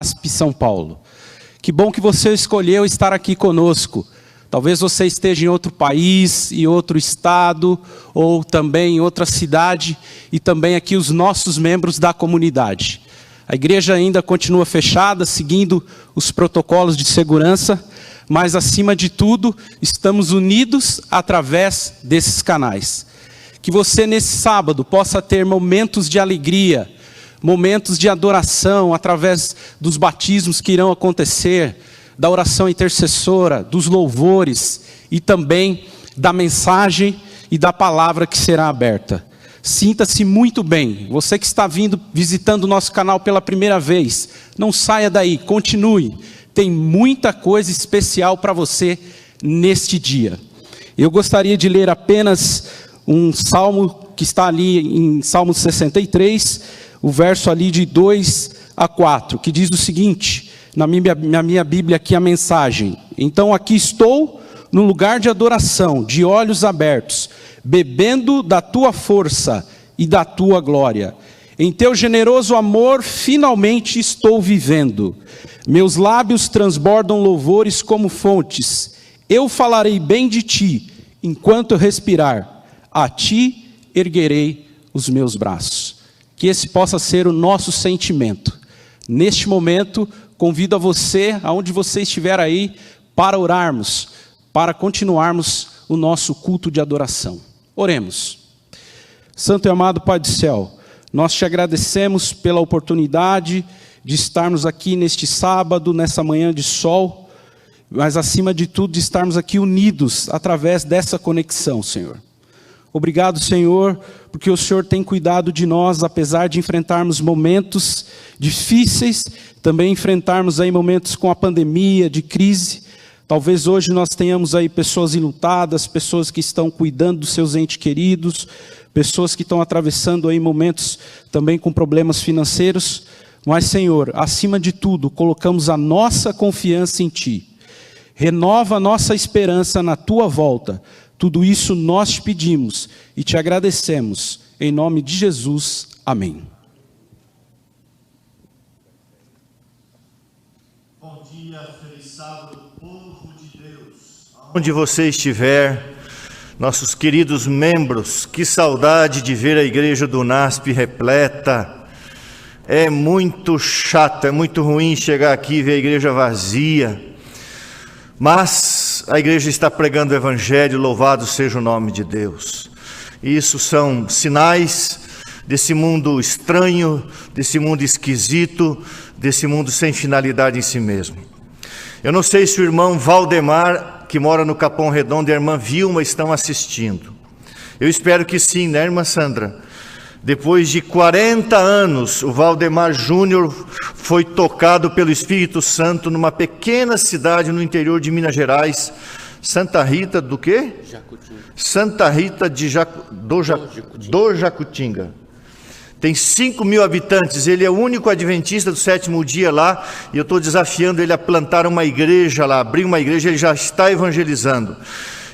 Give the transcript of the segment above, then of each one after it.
UNASP São Paulo. Que bom que você escolheu estar aqui conosco. Talvez você esteja em outro país, em outro estado, ou também em outra cidade, e também aqui os nossos membros da comunidade. A igreja ainda continua fechada, seguindo os protocolos de segurança, mas acima de tudo, estamos unidos através desses canais. Que você nesse sábado possa ter momentos de alegria, momentos de adoração, através dos batismos que irão acontecer, da oração intercessora, dos louvores e também da mensagem e da palavra que será aberta. Sinta-se muito bem. Você que está visitando o nosso canal pela primeira vez, não saia daí, continue. Tem muita coisa especial para você neste dia. Eu gostaria de ler apenas um salmo que está ali em Salmo 63, o verso ali de 2 a 4, que diz o seguinte, na minha Bíblia aqui a mensagem: então aqui estou no lugar de adoração, de olhos abertos, bebendo da tua força e da tua glória. Em teu generoso amor finalmente estou vivendo. Meus lábios transbordam louvores como fontes. Eu falarei bem de ti, enquanto eu respirar. A ti erguerei os meus braços. Que esse possa ser o nosso sentimento. Neste momento, convido a você, aonde você estiver aí, para orarmos, para continuarmos o nosso culto de adoração. Oremos. Santo e amado Pai do céu, nós te agradecemos pela oportunidade de estarmos aqui neste sábado, nessa manhã de sol, mas acima de tudo de estarmos aqui unidos através dessa conexão, Senhor. Obrigado, Senhor, porque o Senhor tem cuidado de nós, apesar de enfrentarmos momentos difíceis, também enfrentarmos aí momentos com a pandemia, de crise. Talvez hoje nós tenhamos aí pessoas enlutadas, pessoas que estão cuidando dos seus entes queridos, pessoas que estão atravessando aí momentos também com problemas financeiros. Mas, Senhor, acima de tudo, colocamos a nossa confiança em Ti. Renova a nossa esperança na Tua volta. Tudo isso nós te pedimos e te agradecemos. Em nome de Jesus, amém. Bom dia, feliz sábado, povo de Deus. Onde você estiver, nossos queridos membros, que saudade de ver a igreja do UNASP repleta. É muito chato, é muito ruim chegar aqui e ver a igreja vazia. Mas a igreja está pregando o evangelho, louvado seja o nome de Deus. Isso são sinais desse mundo estranho, desse mundo esquisito, desse mundo sem finalidade em si mesmo. Eu não sei se o irmão Valdemar, que mora no Capão Redondo, e a irmã Vilma estão assistindo. Eu espero que sim, né, irmã Sandra? Depois de 40 anos, o Valdemar Júnior foi tocado pelo Espírito Santo numa pequena cidade no interior de Minas Gerais. Santa Rita do quê? Jacutinga. Santa Rita do Jacutinga. Tem 5.000 habitantes, ele é o único adventista do sétimo dia lá, e eu estou desafiando ele a plantar uma igreja lá, abrir uma igreja, ele já está evangelizando.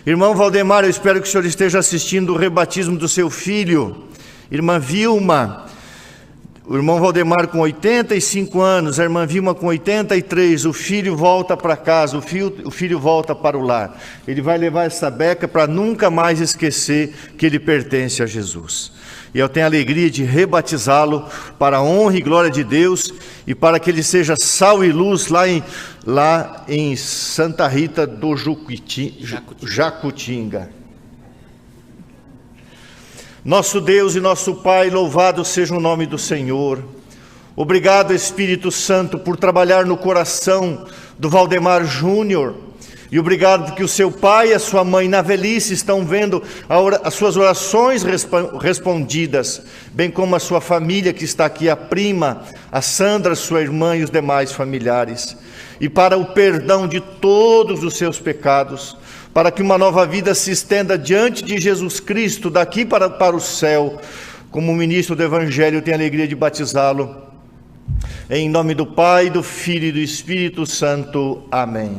Irmão Valdemar, eu espero que o senhor esteja assistindo o rebatismo do seu filho. Irmã Vilma, o irmão Valdemar com 85 anos, a irmã Vilma com 83, o filho volta para casa, o filho volta para o lar. Ele vai levar essa beca para nunca mais esquecer que ele pertence a Jesus. E eu tenho a alegria de rebatizá-lo para a honra e glória de Deus e para que ele seja sal e luz lá em Santa Rita do Jacutinga. Nosso Deus e nosso Pai, louvado seja o nome do Senhor. Obrigado, Espírito Santo, por trabalhar no coração do Valdemar Júnior. E obrigado porque o seu pai e a sua mãe na velhice estão vendo as suas orações respondidas, bem como a sua família que está aqui, a prima, a Sandra, sua irmã e os demais familiares. E para o perdão de todos os seus pecados, para que uma nova vida se estenda diante de Jesus Cristo, daqui para o céu. Como ministro do Evangelho, eu tenho a alegria de batizá-lo. Em nome do Pai, do Filho e do Espírito Santo. Amém.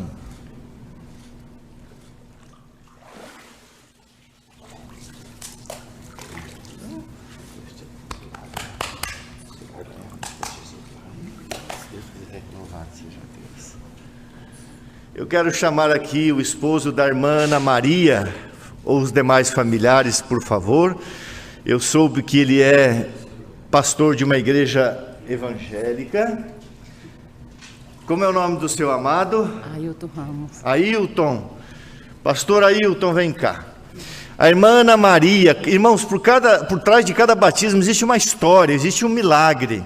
Eu quero chamar aqui o esposo da irmã Ana Maria, ou os demais familiares, por favor. Eu soube que ele é pastor de uma igreja evangélica. Como é o nome do seu amado? Ailton Ramos. Ailton. Pastor Ailton, vem cá. A irmã Ana Maria, irmãos, por trás de cada batismo existe uma história, existe um milagre.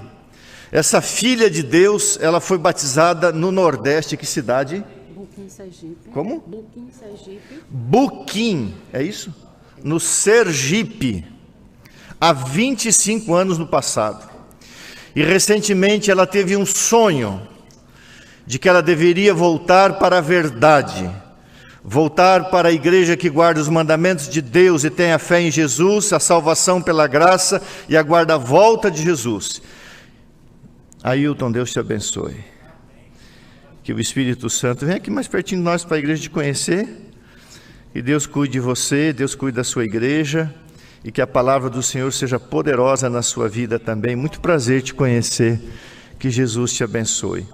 Essa filha de Deus, ela foi batizada no Nordeste, que cidade? Buquim, Sergipe. Como? Buquim, Sergipe. Buquim, é isso? No Sergipe, há 25 anos no passado. E recentemente ela teve um sonho de que ela deveria voltar para a verdade, voltar para a igreja que guarda os mandamentos de Deus e tem a fé em Jesus, a salvação pela graça e aguarda a volta de Jesus. Ailton, Deus te abençoe. Que o Espírito Santo venha aqui mais pertinho de nós para a igreja te conhecer. Que Deus cuide de você, Deus cuide da sua igreja e que a palavra do Senhor seja poderosa na sua vida também. Muito prazer te conhecer. Que Jesus te abençoe.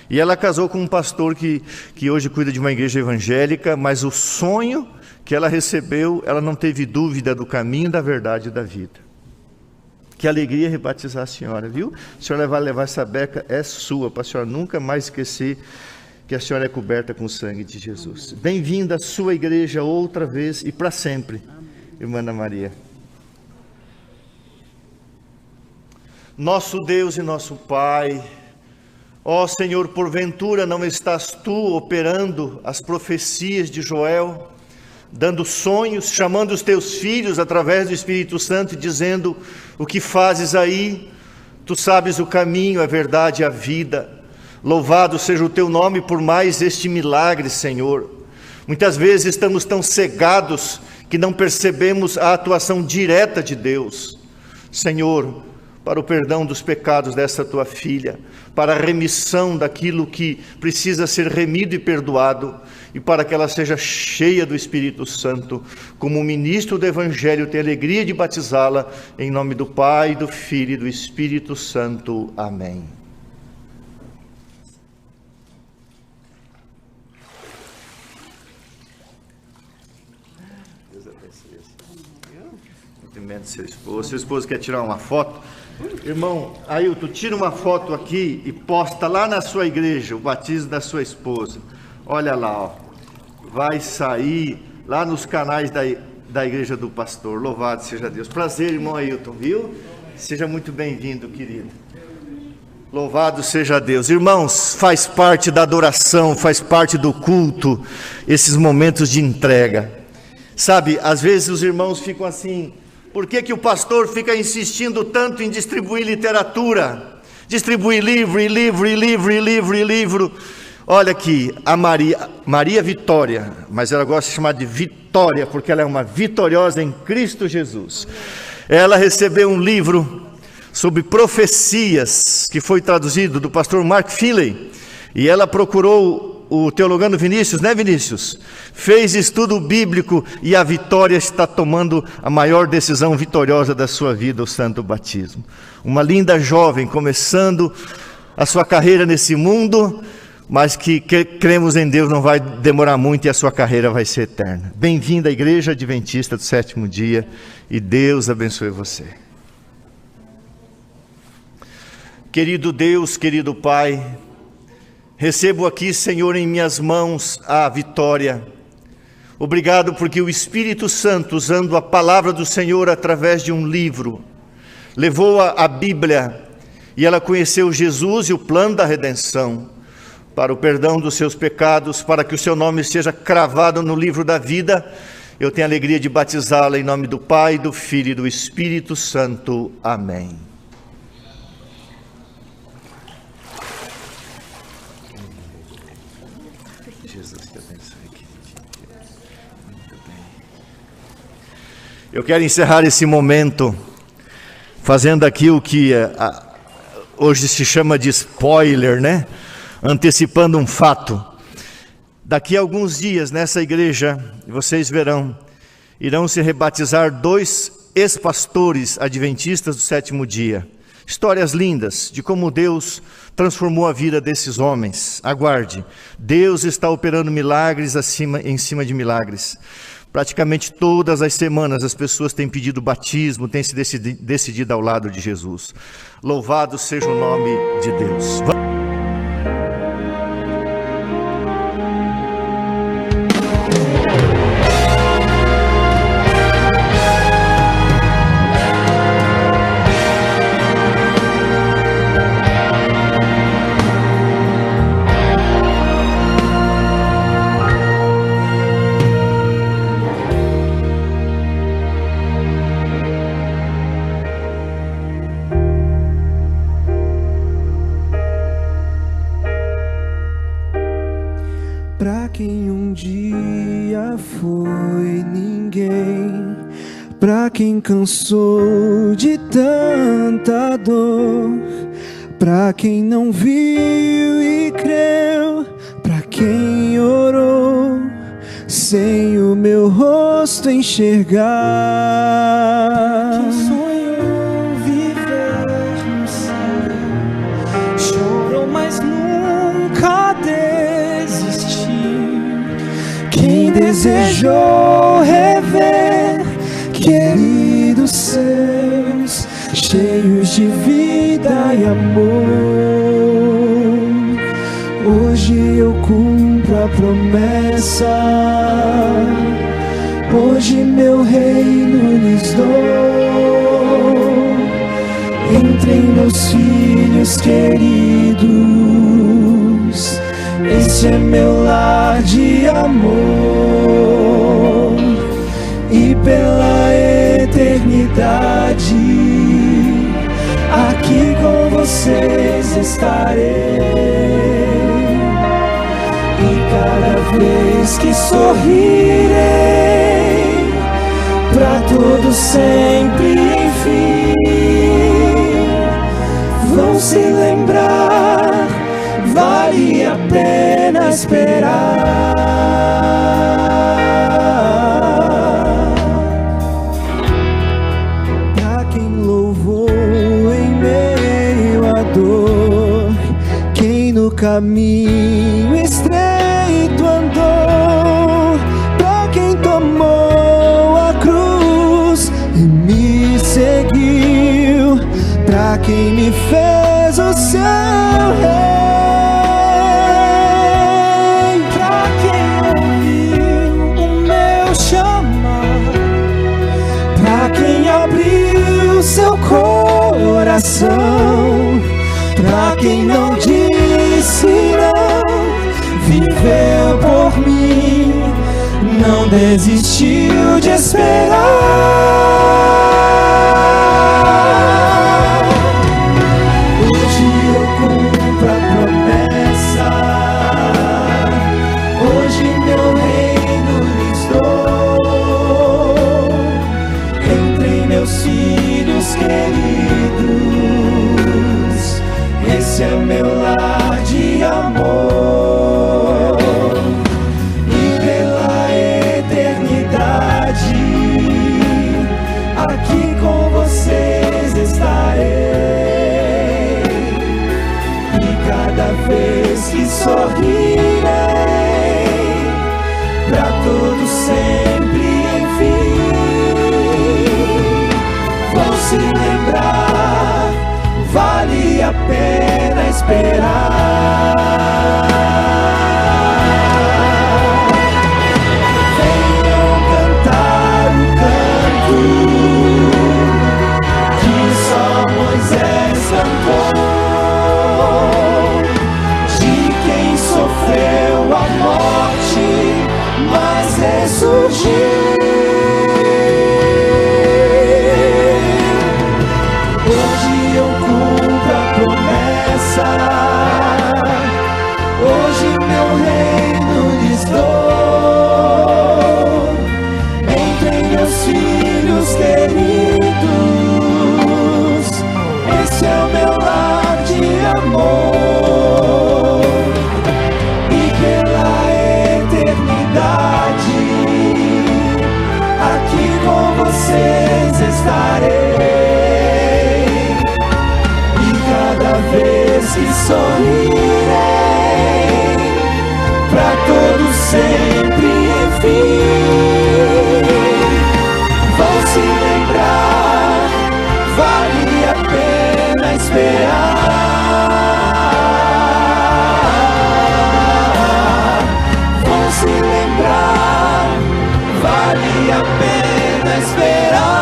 E ela casou com um pastor que hoje cuida de uma igreja evangélica, mas o sonho que ela recebeu, ela não teve dúvida do caminho, da verdade e da vida. Que alegria rebatizar a senhora, viu? A senhora vai levar essa beca, é sua, para a senhora nunca mais esquecer que a senhora é coberta com o sangue de Jesus. Bem-vinda à sua igreja outra vez e para sempre, irmã Ana Maria. Nosso Deus e nosso Pai, ó Senhor, porventura não estás Tu operando as profecias de Joel, dando sonhos, chamando os Teus filhos através do Espírito Santo e dizendo: o que fazes aí? Tu sabes o caminho, a verdade e a vida. Louvado seja o Teu nome por mais este milagre, Senhor. Muitas vezes estamos tão cegados que não percebemos a atuação direta de Deus. Senhor, para o perdão dos pecados dessa Tua filha, para a remissão daquilo que precisa ser remido e perdoado, e para que ela seja cheia do Espírito Santo, como ministro do Evangelho, tenho alegria de batizá-la, em nome do Pai, do Filho e do Espírito Santo. Amém. Deus abençoe. Cumprimento seu esposo. Seu esposo quer tirar uma foto? Irmão Ailton, tira uma foto aqui e posta lá na sua igreja, o batismo da sua esposa. Olha lá, ó. Vai sair lá nos canais da igreja do pastor. Louvado seja Deus. Prazer, irmão Ailton, viu? Seja muito bem-vindo, querido. Louvado seja Deus. Irmãos, faz parte da adoração, faz parte do culto, esses momentos de entrega. Sabe, às vezes os irmãos ficam assim: por que o pastor fica insistindo tanto em distribuir literatura? Distribuir livro. Olha aqui, a Maria Vitória, mas ela gosta de chamar de Vitória, porque ela é uma vitoriosa em Cristo Jesus. Ela recebeu um livro sobre profecias, que foi traduzido do pastor Mark Finley, e ela procurou o teologano Vinícius, né, Vinícius? Fez estudo bíblico e a Vitória está tomando a maior decisão vitoriosa da sua vida, o santo batismo. Uma linda jovem começando a sua carreira nesse mundo, mas que cremos em Deus não vai demorar muito e a sua carreira vai ser eterna. Bem-vinda à Igreja Adventista do Sétimo Dia e Deus abençoe você. Querido Deus, querido Pai, recebo aqui, Senhor, em minhas mãos a Vitória. Obrigado porque o Espírito Santo, usando a palavra do Senhor através de um livro, levou a Bíblia e ela conheceu Jesus e o plano da redenção, para o perdão dos seus pecados, para que o seu nome seja cravado no livro da vida. Eu tenho a alegria de batizá-la em nome do Pai, do Filho e do Espírito Santo. Amém. Jesus te abençoe, queridinho. Muito bem. Eu quero encerrar esse momento fazendo aqui o que hoje se chama de spoiler, né? Antecipando um fato. Daqui a alguns dias nessa igreja, vocês verão, irão se rebatizar 2 ex-pastores adventistas do sétimo dia, Histórias lindas de como Deus transformou a vida desses homens. Aguarde, Deus está operando milagres em cima de milagres. Praticamente todas as semanas as pessoas têm pedido batismo, têm se decidido ao lado de Jesus. Louvado seja o nome de Deus. Pra quem um dia foi ninguém, pra quem cansou de tanta dor, pra quem não viu e creu, pra quem orou sem o meu rosto enxergar, quem sonhou viver no céu, chorou mas nunca desistiu, quem desejou rever queridos seus, cheios de vida e amor. Hoje eu cumpro a promessa, hoje meu reino lhes dou. Entrem meus filhos queridos, esse é meu lar de amor, e pela eternidade aqui com vocês estarei. E cada vez que sorrirei, pra todos sempre, enfim, vão se lembrar, vale a pena esperar. Pra quem louvou em meio à dor, quem no caminho estreito andou, pra quem tomou a cruz e me seguiu, pra quem me fez o seu rei, pra quem ouviu o meu chamar, pra quem abriu seu coração, pra quem não disse não, viveu por mim, não desistiu de esperar. Hoje eu cumpro a promessa, hoje meu reino lhes dou. Entrem meus filhos queridos, esse é meu lar de amor, e pela eternidade aqui com vocês estarei. E cada vez que sorrirei, pra todos sempre, enfim, vão se lembrar, vale a pena esperar. Venham cantar o canto que só Moisés cantou, de quem sofreu a morte, mas ressurgiu. Hoje eu cumpro a promessa, vez que sorrirei, pra todos sempre, enfim, vão se lembrar, vale a pena esperar. Vão se lembrar, vale a pena esperar.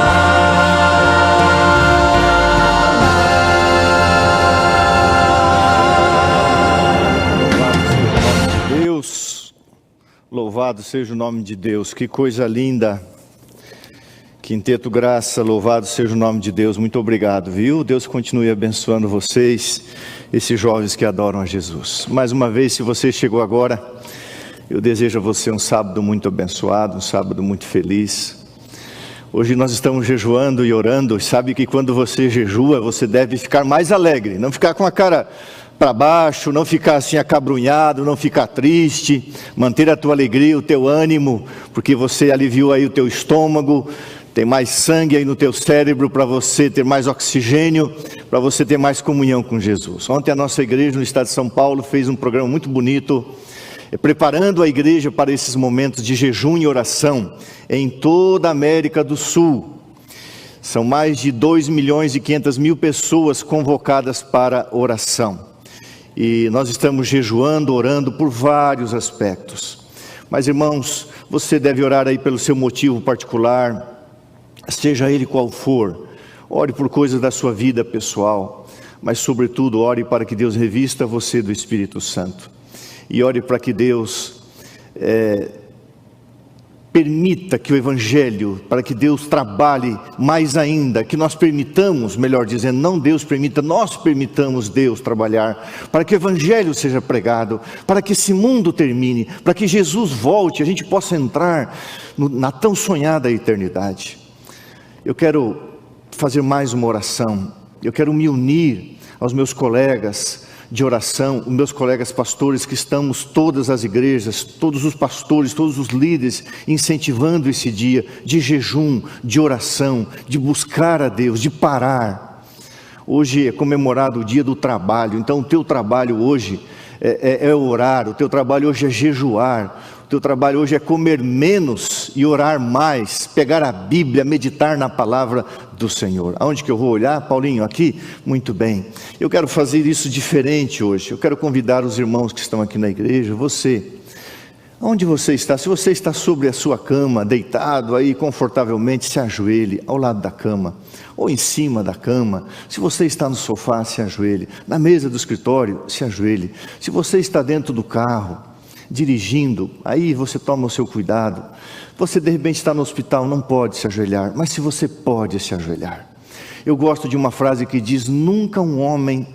Louvado seja o nome de Deus, que coisa linda. Quinteto Graça, louvado seja o nome de Deus, muito obrigado, viu? Deus continue abençoando vocês, esses jovens que adoram a Jesus. Mais uma vez, se você chegou agora, eu desejo a você um sábado muito abençoado, um sábado muito feliz. Hoje nós estamos jejuando e orando, sabe que quando você jejua, você deve ficar mais alegre, não ficar com a cara para baixo, não ficar assim acabrunhado, não ficar triste, manter a tua alegria, o teu ânimo, porque você aliviou aí o teu estômago, tem mais sangue aí no teu cérebro para você ter mais oxigênio, para você ter mais comunhão com Jesus. Ontem a nossa igreja no estado de São Paulo fez um programa muito bonito, preparando a igreja para esses momentos de jejum e oração em toda a América do Sul. São mais de 2.500.000 pessoas convocadas para oração. E nós estamos jejuando, orando por vários aspectos. Mas irmãos, você deve orar aí pelo seu motivo particular, seja ele qual for. Ore por coisas da sua vida pessoal, mas sobretudo ore para que Deus revista você do Espírito Santo. E ore para que Deus permita que o Evangelho, para que Deus trabalhe mais ainda, que nós permitamos, melhor dizendo, não Deus permita, nós permitamos Deus trabalhar, para que o Evangelho seja pregado, para que esse mundo termine, para que Jesus volte, a gente possa entrar na tão sonhada eternidade. Eu quero fazer mais uma oração, eu quero me unir aos meus colegas de oração, os meus colegas pastores que estamos todas as igrejas, todos os pastores, todos os líderes, incentivando esse dia de jejum, de oração, de buscar a Deus, de parar. Hoje é comemorado o dia do trabalho, então o teu trabalho hoje é orar, o teu trabalho hoje é jejuar, o teu trabalho hoje é comer menos e orar mais, pegar a Bíblia, meditar na palavra do Senhor. Aonde que eu vou olhar, Paulinho? Aqui? Muito bem. Eu quero fazer isso diferente hoje. Eu quero convidar os irmãos que estão aqui na igreja, você, onde você está? Se você está sobre a sua cama, deitado aí confortavelmente, se ajoelhe ao lado da cama, ou em cima da cama. Se você está no sofá, se ajoelhe. Na mesa do escritório, se ajoelhe. Se você está dentro do carro, dirigindo, aí você toma o seu cuidado. Você de repente está no hospital, não pode se ajoelhar, mas se você pode se ajoelhar. Eu gosto de uma frase que diz: nunca um homem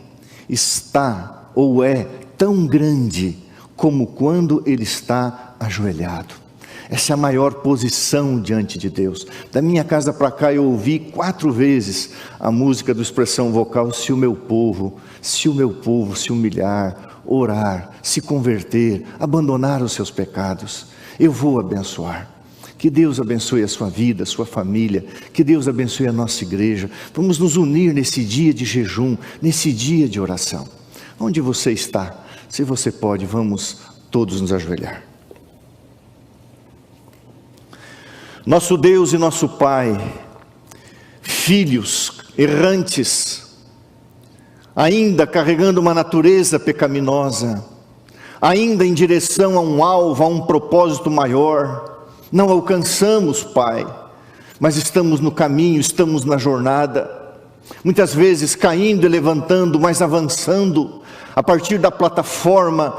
está ou é tão grande como quando ele está ajoelhado. Essa é a maior posição diante de Deus. Da minha casa para cá eu ouvi 4 vezes a música do Expressão Vocal: se o meu povo se humilhar, orar, se converter, abandonar os seus pecados, eu vou abençoar. Que Deus abençoe a sua vida, a sua família, que Deus abençoe a nossa igreja. Vamos nos unir nesse dia de jejum, nesse dia de oração. Onde você está? Se você pode, vamos todos nos ajoelhar. Nosso Deus e nosso Pai, filhos errantes, ainda carregando uma natureza pecaminosa, ainda em direção a um alvo, a um propósito maior, não alcançamos, Pai, mas estamos no caminho, estamos na jornada, muitas vezes caindo e levantando, mas avançando, a partir da plataforma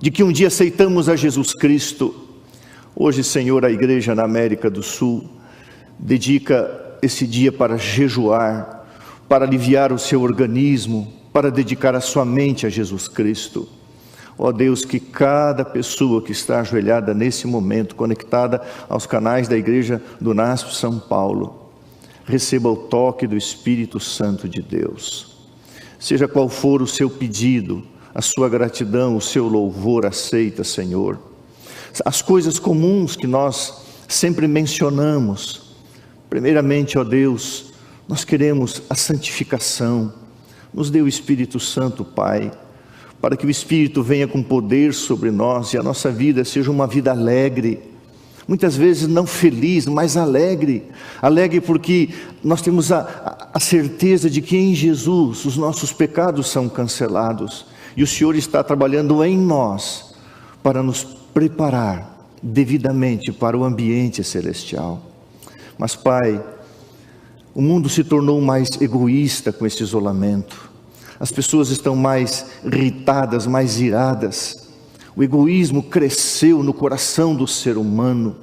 de que um dia aceitamos a Jesus Cristo. Hoje, Senhor, a igreja na América do Sul dedica esse dia para jejuar, para aliviar o seu organismo, para dedicar a sua mente a Jesus Cristo. Ó Deus, que cada pessoa que está ajoelhada nesse momento, conectada aos canais da igreja do NASP São Paulo, receba o toque do Espírito Santo de Deus. Seja qual for o seu pedido, a sua gratidão, o seu louvor, aceita, Senhor. As coisas comuns que nós sempre mencionamos, primeiramente, ó Deus, nós queremos a santificação, Nos dê o Espírito Santo, Pai, para que o Espírito venha com poder sobre nós e a nossa vida seja uma vida alegre. Muitas vezes não feliz, mas alegre. Alegre porque nós temos a certeza de que em Jesus os nossos pecados são cancelados. E o Senhor está trabalhando em nós para nos preparar devidamente para o ambiente celestial. Mas, Pai, o mundo se tornou mais egoísta com esse isolamento. As pessoas estão mais irritadas, mais iradas. O egoísmo cresceu no coração do ser humano.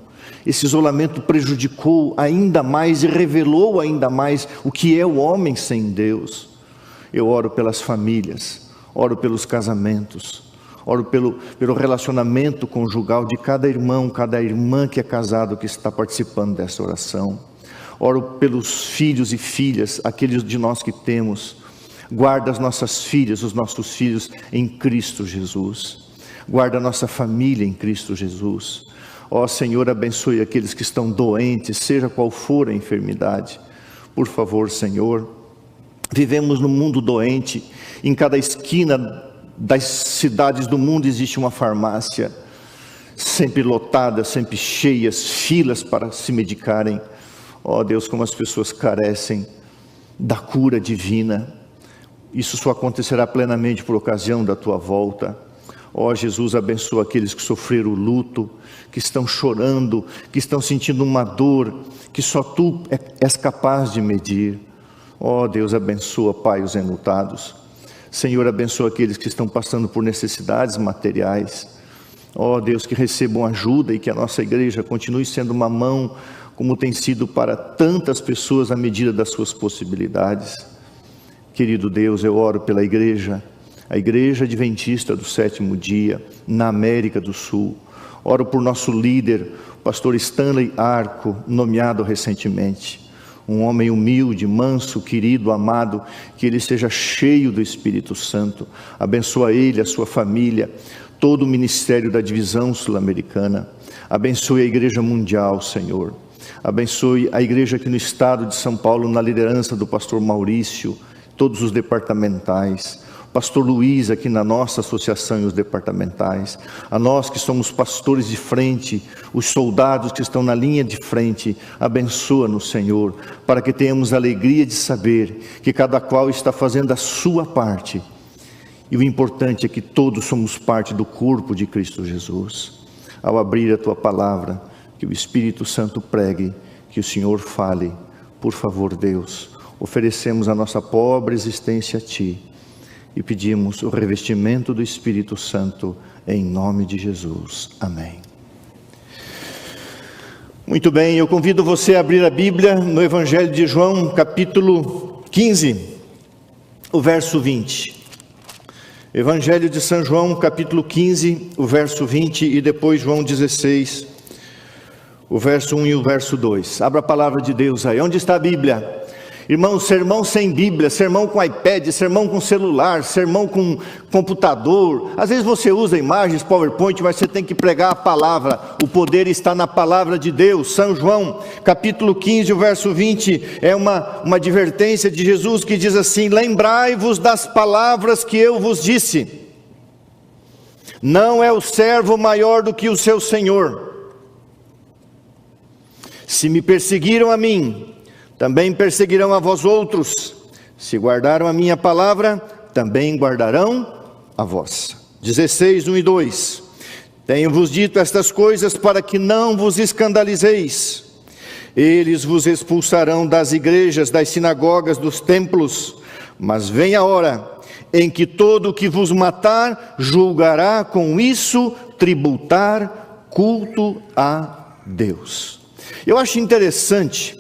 Esse isolamento prejudicou ainda mais e revelou ainda mais o que é o homem sem Deus. Eu oro pelas famílias, oro pelos casamentos, oro pelo relacionamento conjugal de cada irmão, cada irmã que é casado, que está participando dessa oração. Oro pelos filhos e filhas, aqueles de nós que temos. Guarda as nossas filhas, os nossos filhos em Cristo Jesus. Guarda a nossa família em Cristo Jesus. Ó Senhor, abençoe aqueles que estão doentes, seja qual for a enfermidade. Por favor, Senhor, vivemos num mundo doente. Em cada esquina das cidades do mundo existe uma farmácia, sempre lotada, sempre cheias, filas para se medicarem. Ó Deus, como as pessoas carecem da cura divina. Isso só acontecerá plenamente por ocasião da Tua volta. Ó Jesus, abençoa aqueles que sofreram o luto, que estão chorando, que estão sentindo uma dor que só Tu és capaz de medir. Ó Deus, abençoa, Pai, os enlutados. Senhor, abençoa aqueles que estão passando por necessidades materiais. Ó Deus, que recebam ajuda e que a nossa igreja continue sendo uma mão, como tem sido para tantas pessoas à medida das suas possibilidades. Querido Deus, eu oro pela igreja, a Igreja Adventista do Sétimo Dia, na América do Sul. Oro por nosso líder, o pastor Stanley Arco, nomeado recentemente. Um homem humilde, manso, querido, amado, que ele seja cheio do Espírito Santo. Abençoa ele, a sua família, todo o ministério da divisão sul-americana. Abençoe a Igreja Mundial, Senhor. Abençoe a igreja aqui no estado de São Paulo, na liderança do pastor Maurício, todos os departamentais. Pastor Luiz aqui na nossa associação e os departamentais, a nós que somos pastores de frente, os soldados que estão na linha de frente, abençoa-nos, Senhor, para que tenhamos a alegria de saber que cada qual está fazendo a sua parte, e o importante é que todos somos parte do corpo de Cristo Jesus. Ao abrir a Tua palavra, que o Espírito Santo pregue, que o Senhor fale, por favor, Deus, oferecemos a nossa pobre existência a Ti, e pedimos o revestimento do Espírito Santo em nome de Jesus. Amém. Muito bem, eu convido você a abrir a Bíblia no Evangelho de João, capítulo 15, o verso 20. Evangelho de São João, capítulo 15, o verso 20, e depois João 16, o verso 1 e o verso 2. Abra a palavra de Deus aí. Onde está a Bíblia? Irmãos, sermão sem Bíblia, sermão com iPad, sermão com celular, sermão com computador. Às vezes você usa imagens, PowerPoint, mas você tem que pregar a palavra. O poder está na palavra de Deus. São João, capítulo 15, o verso 20, é uma advertência de Jesus que diz assim: lembrai-vos das palavras que eu vos disse. Não é o servo maior do que o seu senhor. Se me perseguiram a mim, também perseguirão a vós outros. Se guardaram a minha palavra, também guardarão a vossa. 16, 1 e 2. Tenho-vos dito estas coisas para que não vos escandalizeis. Eles vos expulsarão das igrejas, das sinagogas, dos templos. Mas vem a hora em que todo o que vos matar julgará com isso tributar culto a Deus. Eu acho interessante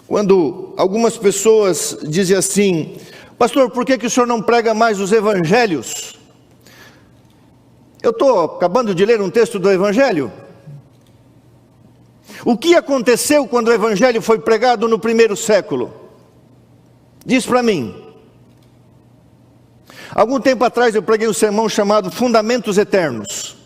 quando algumas pessoas dizem assim: pastor, por que o senhor não prega mais os evangelhos? Eu estou acabando de ler um texto do evangelho. O que aconteceu quando o evangelho foi pregado no primeiro século? Diz para mim. Algum tempo atrás eu preguei um sermão chamado Fundamentos Eternos.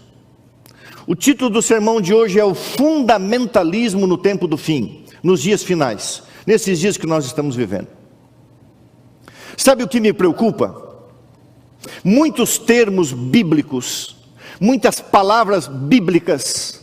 O título do sermão de hoje é o fundamentalismo no tempo do fim, nos dias finais, nesses dias que nós estamos vivendo. Sabe o que me preocupa? Muitos termos bíblicos, muitas palavras bíblicas,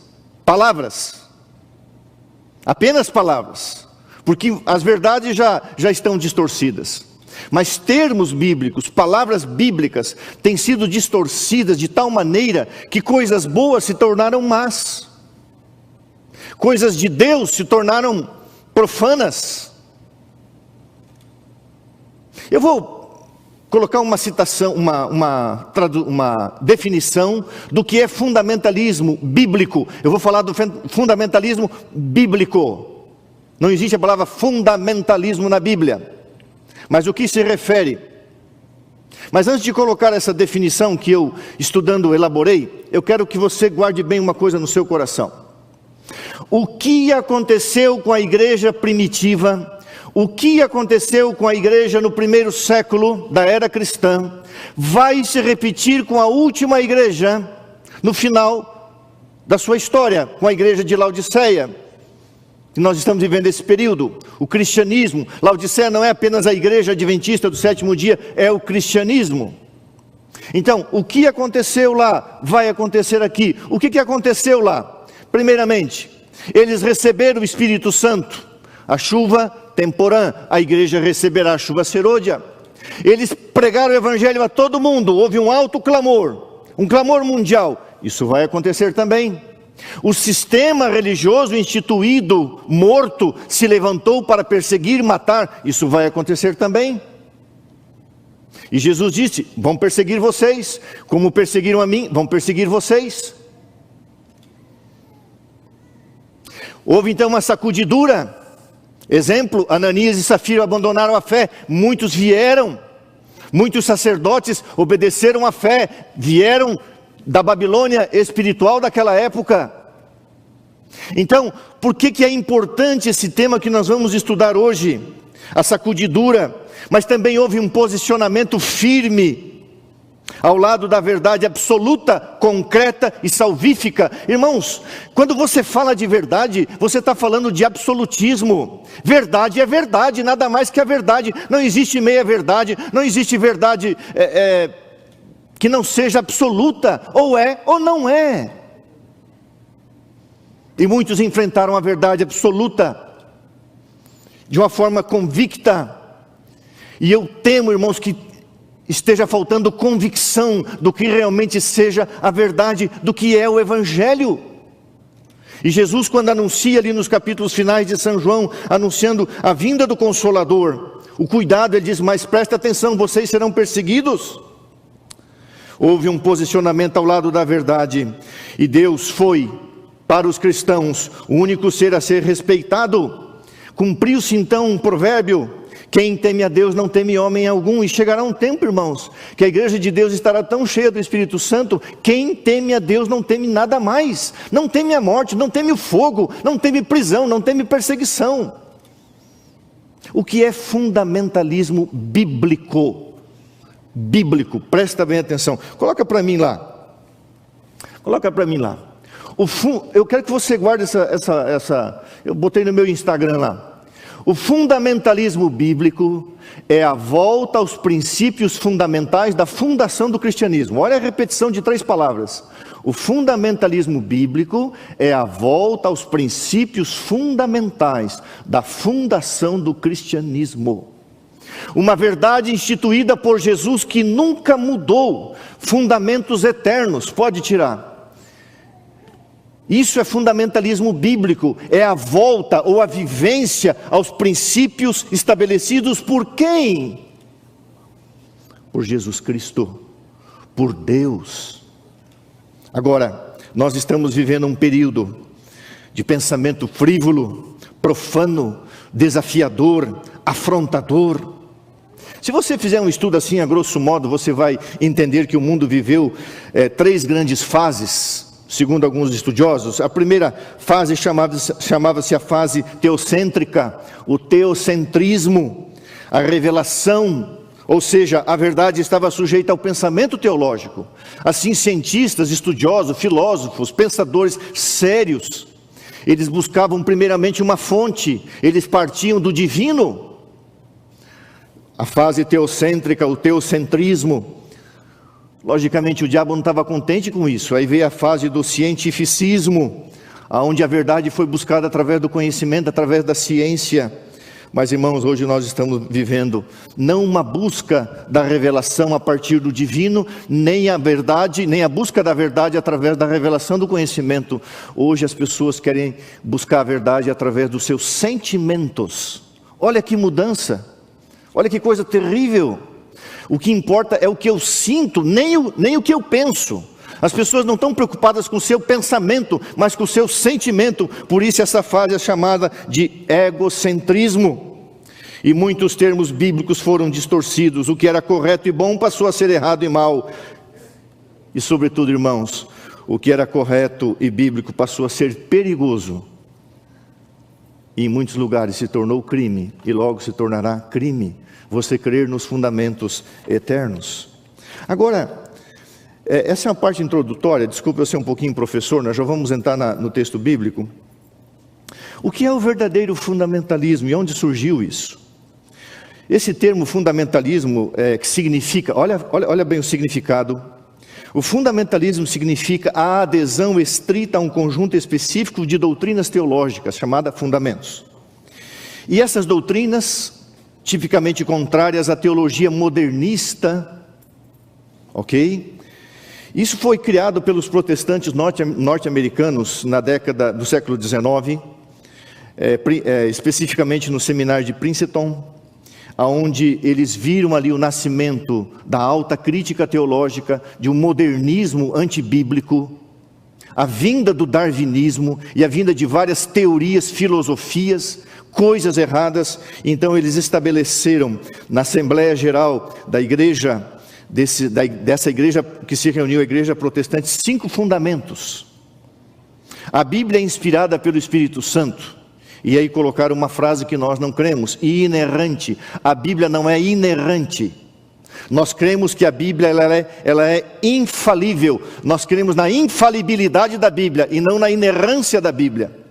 apenas palavras, porque as verdades já estão distorcidas. Mas termos bíblicos, palavras bíblicas, têm sido distorcidas de tal maneira que coisas boas se tornaram más, coisas de Deus se tornaram profanas. Eu vou colocar uma citação, uma definição do que é fundamentalismo bíblico. Eu vou falar do fundamentalismo bíblico. Não existe a palavra fundamentalismo na Bíblia, mas o que se refere. Mas antes de colocar essa definição que eu, estudando, elaborei, eu quero que você guarde bem uma coisa no seu coração. O que aconteceu com a igreja primitiva, o que aconteceu com a igreja no primeiro século da era cristã, vai se repetir com a última igreja, no final da sua história, com a igreja de Laodiceia. Nós estamos vivendo esse período, o cristianismo. Laodiceia não é apenas a igreja adventista do sétimo dia, é o cristianismo. Então, o que aconteceu lá, vai acontecer aqui. O que aconteceu lá? Primeiramente, eles receberam o Espírito Santo, a chuva temporã, a igreja receberá a chuva serôdia. Eles pregaram o evangelho a todo mundo, houve um alto clamor, um clamor mundial. Isso vai acontecer também. O sistema religioso instituído, morto, se levantou para perseguir e matar. Isso vai acontecer também. E Jesus disse: vão perseguir vocês, como perseguiram a mim, vão perseguir vocês. Houve então uma sacudidura. Exemplo, Ananias e Safira abandonaram a fé. Muitos vieram, muitos sacerdotes obedeceram à fé, vieram da Babilônia espiritual daquela época. Então, por que é importante esse tema que nós vamos estudar hoje? A sacudidura, mas também houve um posicionamento firme ao lado da verdade absoluta, concreta e salvífica. Irmãos, quando você fala de verdade, você está falando de absolutismo. Verdade é verdade, nada mais que a verdade. Não existe meia verdade, não existe verdade que não seja absoluta, ou é ou não é. E muitos enfrentaram a verdade absoluta de uma forma convicta. E eu temo, irmãos, que esteja faltando convicção do que realmente seja a verdade, do que é o Evangelho. E Jesus, quando anuncia ali nos capítulos finais de São João, anunciando a vinda do Consolador, o cuidado, ele diz: mas presta atenção, vocês serão perseguidos. Houve um posicionamento ao lado da verdade, e Deus foi, para os cristãos, o único ser a ser respeitado. Cumpriu-se então um provérbio: quem teme a Deus não teme homem algum. E chegará um tempo, irmãos, que a igreja de Deus estará tão cheia do Espírito Santo, quem teme a Deus não teme nada mais, não teme a morte, não teme o fogo, não teme prisão, não teme perseguição. O que é fundamentalismo bíblico? Bíblico, presta bem atenção. Coloca para mim lá. Coloca para mim lá. Eu quero que você guarde essa. Eu botei no meu Instagram lá. O fundamentalismo bíblico é a volta aos princípios fundamentais da fundação do cristianismo. Olha a repetição de 3 palavras. O fundamentalismo bíblico é a volta aos princípios fundamentais da fundação do cristianismo. Uma verdade instituída por Jesus que nunca mudou, fundamentos eternos, pode tirar. Isso é fundamentalismo bíblico, é a volta ou a vivência aos princípios estabelecidos por quem? Por Jesus Cristo, por Deus. Agora, nós estamos vivendo um período de pensamento frívolo, profano, desafiador, afrontador. Se você fizer um estudo assim, a grosso modo, você vai entender que o mundo viveu 3 grandes fases, segundo alguns estudiosos. A primeira fase chamava-se a fase teocêntrica, o teocentrismo, a revelação, ou seja, a verdade estava sujeita ao pensamento teológico. Assim, cientistas, estudiosos, filósofos, pensadores sérios, eles buscavam primeiramente uma fonte, eles partiam do divino. a fase teocêntrica, o teocentrismo. Logicamente o diabo não estava contente com isso. Aí veio a fase do cientificismo, onde a verdade foi buscada através do conhecimento, através da ciência. Mas, irmãos, hoje nós estamos vivendo não uma busca da revelação a partir do divino, nem a verdade, nem a busca da verdade através da revelação do conhecimento. Hoje as pessoas querem buscar a verdade através dos seus sentimentos. Olha que mudança, olha que coisa terrível. O que importa é o que eu sinto, nem o que eu penso. As pessoas não estão preocupadas com o seu pensamento, mas com o seu sentimento. Por isso essa fase é chamada de egocentrismo. E muitos termos bíblicos foram distorcidos. O que era correto e bom passou a ser errado e mal. E sobretudo, irmãos, o que era correto e bíblico passou a ser perigoso. E em muitos lugares se tornou crime, e logo se tornará crime você crer nos fundamentos eternos. Agora, essa é uma parte introdutória, desculpa eu ser um pouquinho professor, nós já vamos entrar no texto bíblico. O que é o verdadeiro fundamentalismo e onde surgiu isso? Esse termo fundamentalismo, que significa, olha bem o significado. O fundamentalismo significa a adesão estrita a um conjunto específico de doutrinas teológicas, chamada fundamentos. E essas doutrinas, tipicamente contrárias à teologia modernista, ok? Isso foi criado pelos protestantes norte-americanos na década do século XIX, especificamente no seminário de Princeton, onde eles viram ali o nascimento da alta crítica teológica, de um modernismo antibíblico, a vinda do darwinismo e a vinda de várias teorias, filosofias, coisas erradas. Então eles estabeleceram na Assembleia Geral da Igreja, dessa igreja que se reuniu, a igreja protestante, 5 fundamentos. A Bíblia é inspirada pelo Espírito Santo, e aí colocaram uma frase que nós não cremos: inerrante. A Bíblia não é inerrante. Nós cremos que a Bíblia ela é infalível. Nós cremos na infalibilidade da Bíblia e não na inerrância da Bíblia.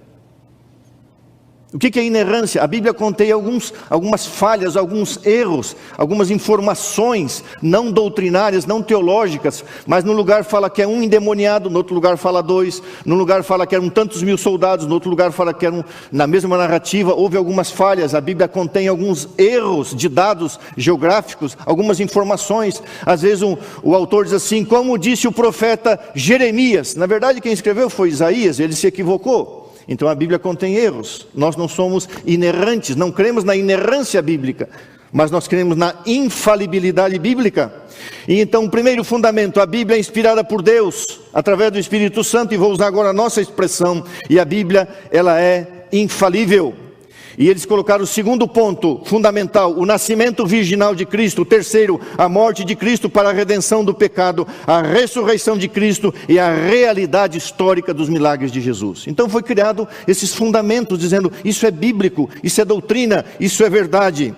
O que é inerrância? A Bíblia contém algumas falhas, alguns erros, algumas informações não doutrinárias, não teológicas, mas num lugar fala que é um endemoniado, no outro lugar fala 2, num lugar fala que eram tantos mil soldados, no outro lugar fala que eram, na mesma narrativa, houve algumas falhas. A Bíblia contém alguns erros de dados geográficos, algumas informações. Às vezes o autor diz assim, como disse o profeta Jeremias. Na verdade quem escreveu foi Isaías, ele se equivocou. Então a Bíblia contém erros. Nós não somos inerrantes, não cremos na inerrância bíblica, mas nós cremos na infalibilidade bíblica. E então o primeiro fundamento: a Bíblia é inspirada por Deus, através do Espírito Santo, e vou usar agora a nossa expressão, e a Bíblia, ela é infalível. E eles colocaram o segundo ponto fundamental: o nascimento virginal de Cristo. O terceiro, a morte de Cristo para a redenção do pecado, a ressurreição de Cristo e a realidade histórica dos milagres de Jesus. Então foi criado esses fundamentos, dizendo, isso é bíblico, isso é doutrina, isso é verdade.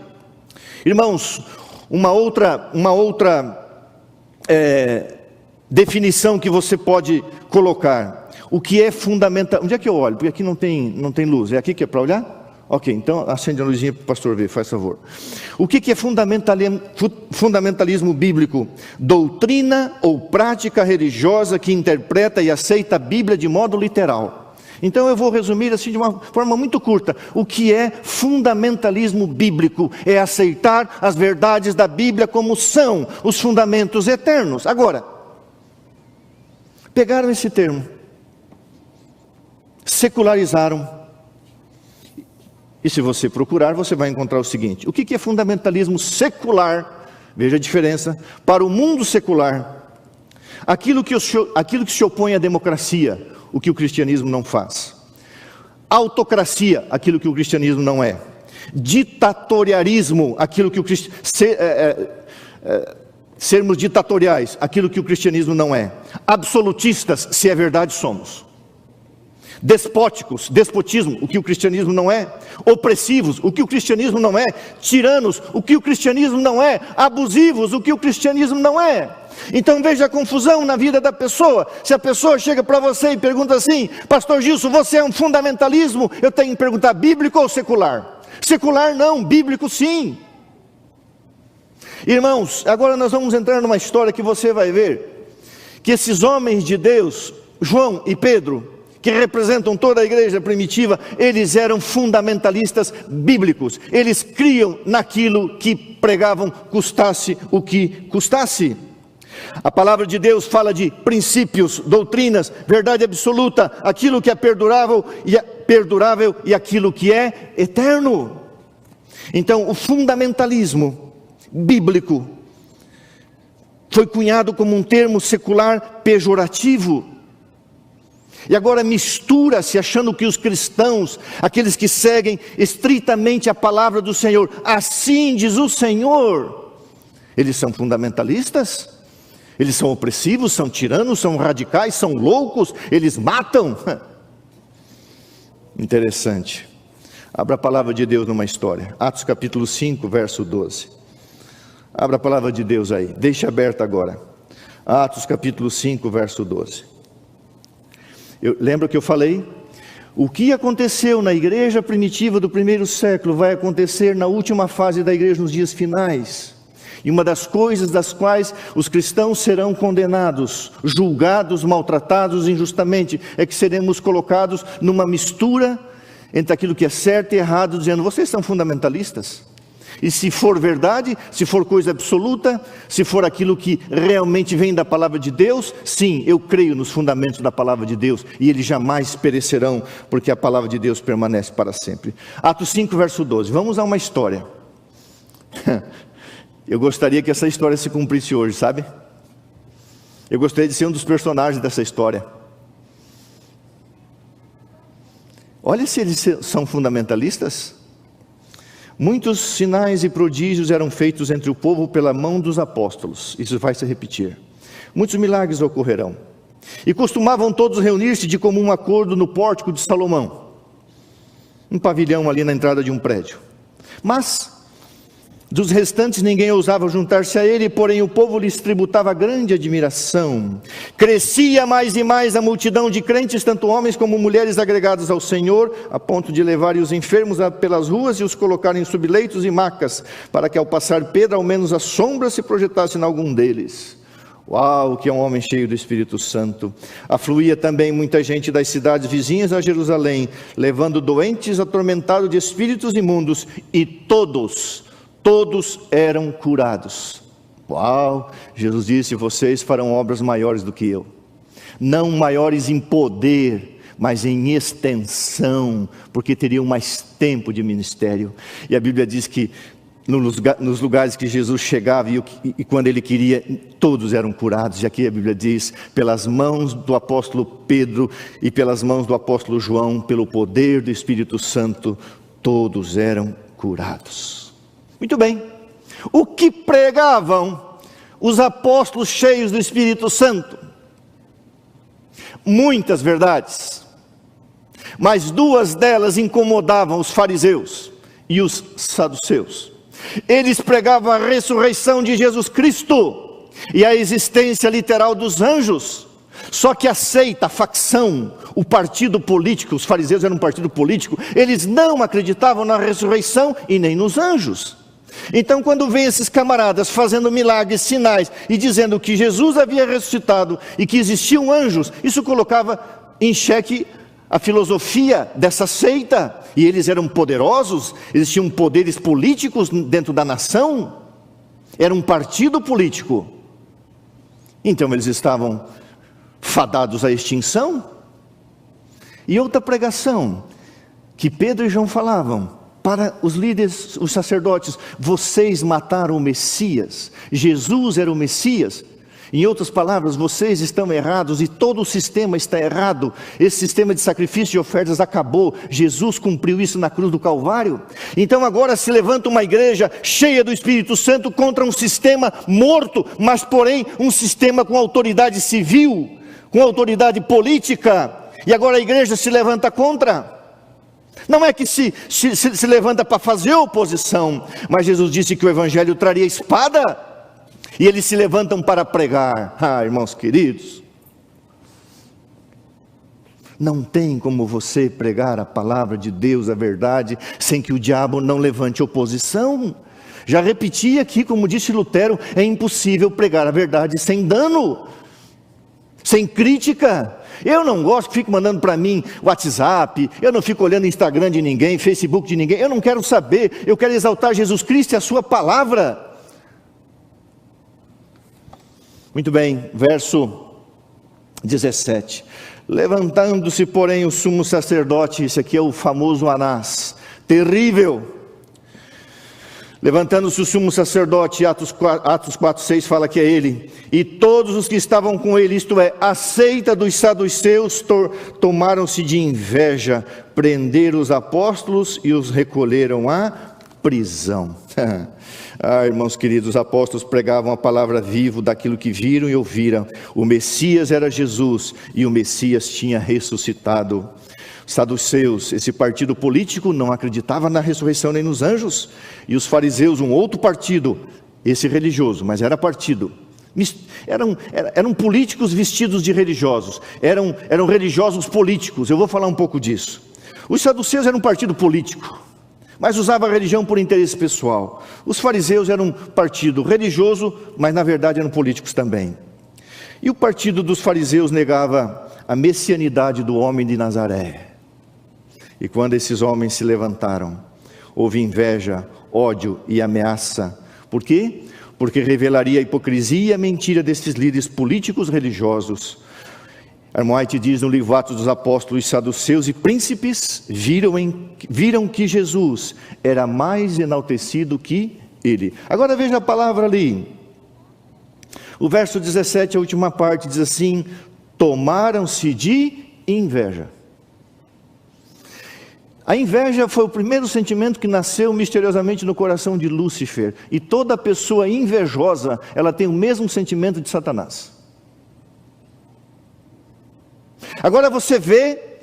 Irmãos, uma outra definição que você pode colocar: o que é fundamental? Onde é que eu olho? Porque aqui não tem luz. É aqui que é para olhar? Ok, então acende a luzinha para o pastor ver, faz favor. O que é fundamentalismo bíblico? Doutrina ou prática religiosa que interpreta e aceita a Bíblia de modo literal. Então eu vou resumir assim de uma forma muito curta. O que é fundamentalismo bíblico? É aceitar as verdades da Bíblia como são, os fundamentos eternos. Agora, pegaram esse termo, secularizaram. E se você procurar, você vai encontrar o seguinte: o que é fundamentalismo secular? Veja a diferença. Para o mundo secular, aquilo que se opõe à democracia, o que o cristianismo não faz. Autocracia, aquilo que o cristianismo não é. Ditatorialismo, aquilo que o sermos ditatoriais, aquilo que o cristianismo não é. Absolutistas, se é verdade, somos. Despóticos, despotismo, o que o cristianismo não é. Opressivos, o que o cristianismo não é. Tiranos, o que o cristianismo não é. Abusivos, o que o cristianismo não é. Então veja a confusão na vida da pessoa. Se a pessoa chega para você e pergunta assim: pastor Gilson, você é um fundamentalismo? Eu tenho que perguntar: bíblico ou secular? Secular não, bíblico sim. Irmãos, agora nós vamos entrar numa história que você vai ver, que esses homens de Deus, João e Pedro, que representam toda a igreja primitiva, eles eram fundamentalistas bíblicos. Eles criam naquilo que pregavam, custasse o que custasse. A palavra de Deus fala de princípios, doutrinas, verdade absoluta, aquilo que é perdurável e aquilo que é eterno. Então, o fundamentalismo bíblico foi cunhado como um termo secular pejorativo. E agora mistura-se, achando que os cristãos, aqueles que seguem estritamente a palavra do Senhor, assim diz o Senhor, eles são fundamentalistas, eles são opressivos, são tiranos, são radicais, são loucos, eles matam. Interessante. Abra a palavra de Deus numa história, Atos capítulo 5, verso 12. Abra a palavra de Deus aí, deixe aberta agora, Atos capítulo 5, verso 12. Lembra que eu falei? O que aconteceu na igreja primitiva do primeiro século vai acontecer na última fase da igreja nos dias finais. E uma das coisas das quais os cristãos serão condenados, julgados, maltratados injustamente, é que seremos colocados numa mistura entre aquilo que é certo e errado, dizendo: vocês são fundamentalistas. E se for verdade, se for coisa absoluta, se for aquilo que realmente vem da palavra de Deus, sim, eu creio nos fundamentos da palavra de Deus, e eles jamais perecerão, porque a palavra de Deus permanece para sempre. Atos 5, verso 12, vamos a uma história. Eu gostaria que essa história se cumprisse hoje, sabe? Eu gostaria de ser um dos personagens dessa história. Olha se eles são fundamentalistas. Muitos sinais e prodígios eram feitos entre o povo pela mão dos apóstolos. Isso vai se repetir. Muitos milagres ocorrerão. E costumavam todos reunir-se de comum acordo no pórtico de Salomão, um pavilhão ali na entrada de um prédio. Mas dos restantes ninguém ousava juntar-se a ele, porém o povo lhes tributava grande admiração. Crescia mais e mais a multidão de crentes, tanto homens como mulheres agregados ao Senhor, a ponto de levarem os enfermos pelas ruas e os colocarem sob leitos e macas, para que ao passar Pedro, ao menos a sombra se projetasse em algum deles. Uau, que é um homem cheio do Espírito Santo. Afluía também muita gente das cidades vizinhas a Jerusalém, levando doentes atormentados de espíritos imundos, e todos eram curados. Uau, Jesus disse: vocês farão obras maiores do que eu. Não maiores em poder, mas em extensão, porque teriam mais tempo de ministério. E a Bíblia diz que nos lugares que Jesus chegava e quando ele queria, todos eram curados. E aqui a Bíblia diz: pelas mãos do apóstolo Pedro e pelas mãos do apóstolo João, pelo poder do Espírito Santo, todos eram curados. Muito bem, o que pregavam os apóstolos cheios do Espírito Santo? Muitas verdades, mas duas delas incomodavam os fariseus e os saduceus. Eles pregavam a ressurreição de Jesus Cristo e a existência literal dos anjos. Só que a seita, a facção, o partido político, os fariseus eram um partido político, eles não acreditavam na ressurreição e nem nos anjos. Então, quando vem esses camaradas fazendo milagres, sinais e dizendo que Jesus havia ressuscitado e que existiam anjos, isso colocava em xeque a filosofia dessa seita. E eles eram poderosos, eles tinham poderes políticos dentro da nação, era um partido político. Então eles estavam fadados à extinção. E outra pregação que Pedro e João falavam para os líderes, os sacerdotes: vocês mataram o Messias, Jesus era o Messias. Em outras palavras, vocês estão errados e todo o sistema está errado. Esse sistema de sacrifício e ofertas acabou. Jesus cumpriu isso na cruz do Calvário. Então agora se levanta uma igreja cheia do Espírito Santo contra um sistema morto, mas porém um sistema com autoridade civil, com autoridade política. E agora a igreja se levanta contra. Não é que se levanta para fazer oposição, mas Jesus disse que o Evangelho traria espada. E eles se levantam para pregar. Irmãos queridos, não tem como você pregar a palavra de Deus, a verdade, sem que o diabo não levante oposição. Já repeti aqui, como disse Lutero, é impossível pregar a verdade sem dano, sem crítica. Eu não gosto que fique mandando para mim WhatsApp, eu não fico olhando Instagram de ninguém, Facebook de ninguém, eu não quero saber, eu quero exaltar Jesus Cristo e a sua palavra. Muito bem, verso 17. Levantando-se, porém, o sumo sacerdote, esse aqui é o famoso Anás, terrível. Levantando-se o sumo sacerdote, Atos 4:6 fala que é ele, e todos os que estavam com ele, isto é, a seita dos saduceus, tomaram-se de inveja, prenderam os apóstolos e os recolheram à prisão. Irmãos queridos, os apóstolos pregavam a palavra viva daquilo que viram e ouviram. O Messias era Jesus e o Messias tinha ressuscitado. Os saduceus, esse partido político, não acreditava na ressurreição nem nos anjos. E os fariseus, um outro partido, esse religioso, mas era partido. Eram políticos vestidos de religiosos. Eram religiosos políticos. Eu vou falar um pouco disso. Os saduceus eram um partido político, mas usava a religião por interesse pessoal. Os fariseus eram um partido religioso, mas na verdade eram políticos também. E o partido dos fariseus negava a messianidade do homem de Nazaré. E quando esses homens se levantaram, houve inveja, ódio e ameaça. Por quê? Porque revelaria a hipocrisia e a mentira desses líderes políticos religiosos. Ellen White diz no livro Atos dos Apóstolos: os saduceus e príncipes viram que Jesus era mais enaltecido que ele. Agora veja a palavra ali. O verso 17, a última parte, diz assim: tomaram-se de inveja. A inveja foi o primeiro sentimento que nasceu misteriosamente no coração de Lúcifer. E toda pessoa invejosa, ela tem o mesmo sentimento de Satanás. Agora você vê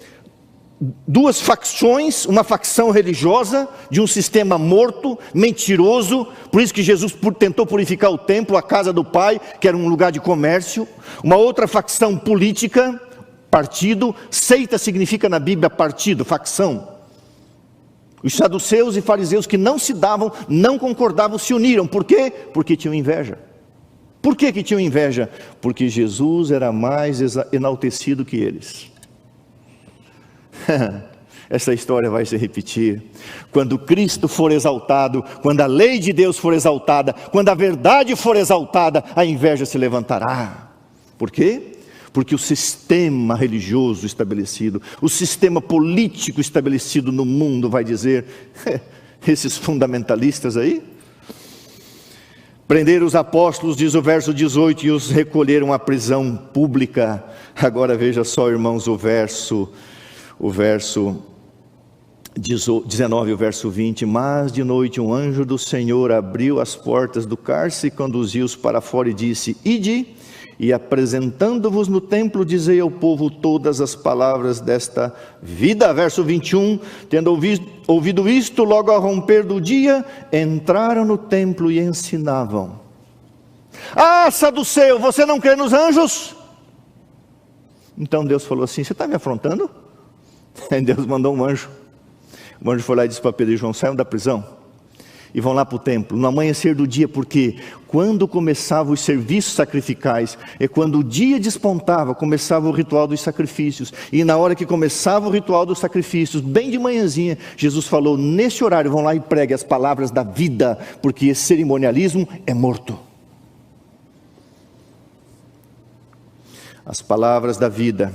duas facções, uma facção religiosa de um sistema morto, mentiroso, por isso que Jesus tentou purificar o templo, a casa do Pai, que era um lugar de comércio. Uma outra facção política, partido. Seita significa na Bíblia partido, facção. Os saduceus e fariseus que não se davam, não concordavam, se uniram. Por quê? Porque tinham inveja. Por que tinham inveja? Porque Jesus era mais enaltecido que eles. Essa história vai se repetir. Quando Cristo for exaltado, quando a lei de Deus for exaltada, quando a verdade for exaltada, a inveja se levantará. Por quê? Porque o sistema religioso estabelecido, o sistema político estabelecido no mundo vai dizer: esses fundamentalistas aí prenderam os apóstolos, diz o verso 18, e os recolheram à prisão pública. Agora veja só, irmãos, o verso 19 e o verso 20. Mas de noite um anjo do Senhor abriu as portas do cárcere, conduziu-os para fora e disse: ide, e apresentando-vos no templo, dizei ao povo todas as palavras desta vida. Verso 21, tendo ouvido isto, logo ao romper do dia, entraram no templo e ensinavam. Ah, saduceu, você não crê nos anjos? Então Deus falou assim: você está me afrontando? Aí Deus mandou um anjo. O anjo foi lá e disse para Pedro e João: saiam da prisão e vão lá para o templo, no amanhecer do dia, porque quando começavam os serviços sacrificais, é quando o dia despontava, começava o ritual dos sacrifícios, e na hora que começava o ritual dos sacrifícios, bem de manhãzinha, Jesus falou: nesse horário vão lá e preguem as palavras da vida, porque esse cerimonialismo é morto. As palavras da vida,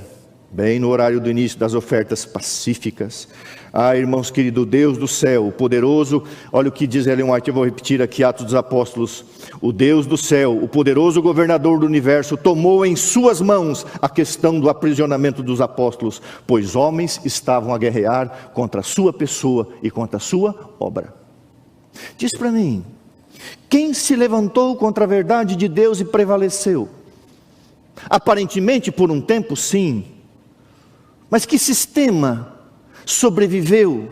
bem no horário do início das ofertas pacíficas. Ah, irmãos queridos, Deus do céu, o poderoso, olha o que diz Ellen White, eu vou repetir aqui, Atos dos Apóstolos: o Deus do céu, o poderoso governador do universo, tomou em suas mãos a questão do aprisionamento dos apóstolos, pois homens estavam a guerrear contra a sua pessoa e contra a sua obra. Diz para mim, quem se levantou contra a verdade de Deus e prevaleceu? Aparentemente por um tempo, sim, mas que sistema sobreviveu,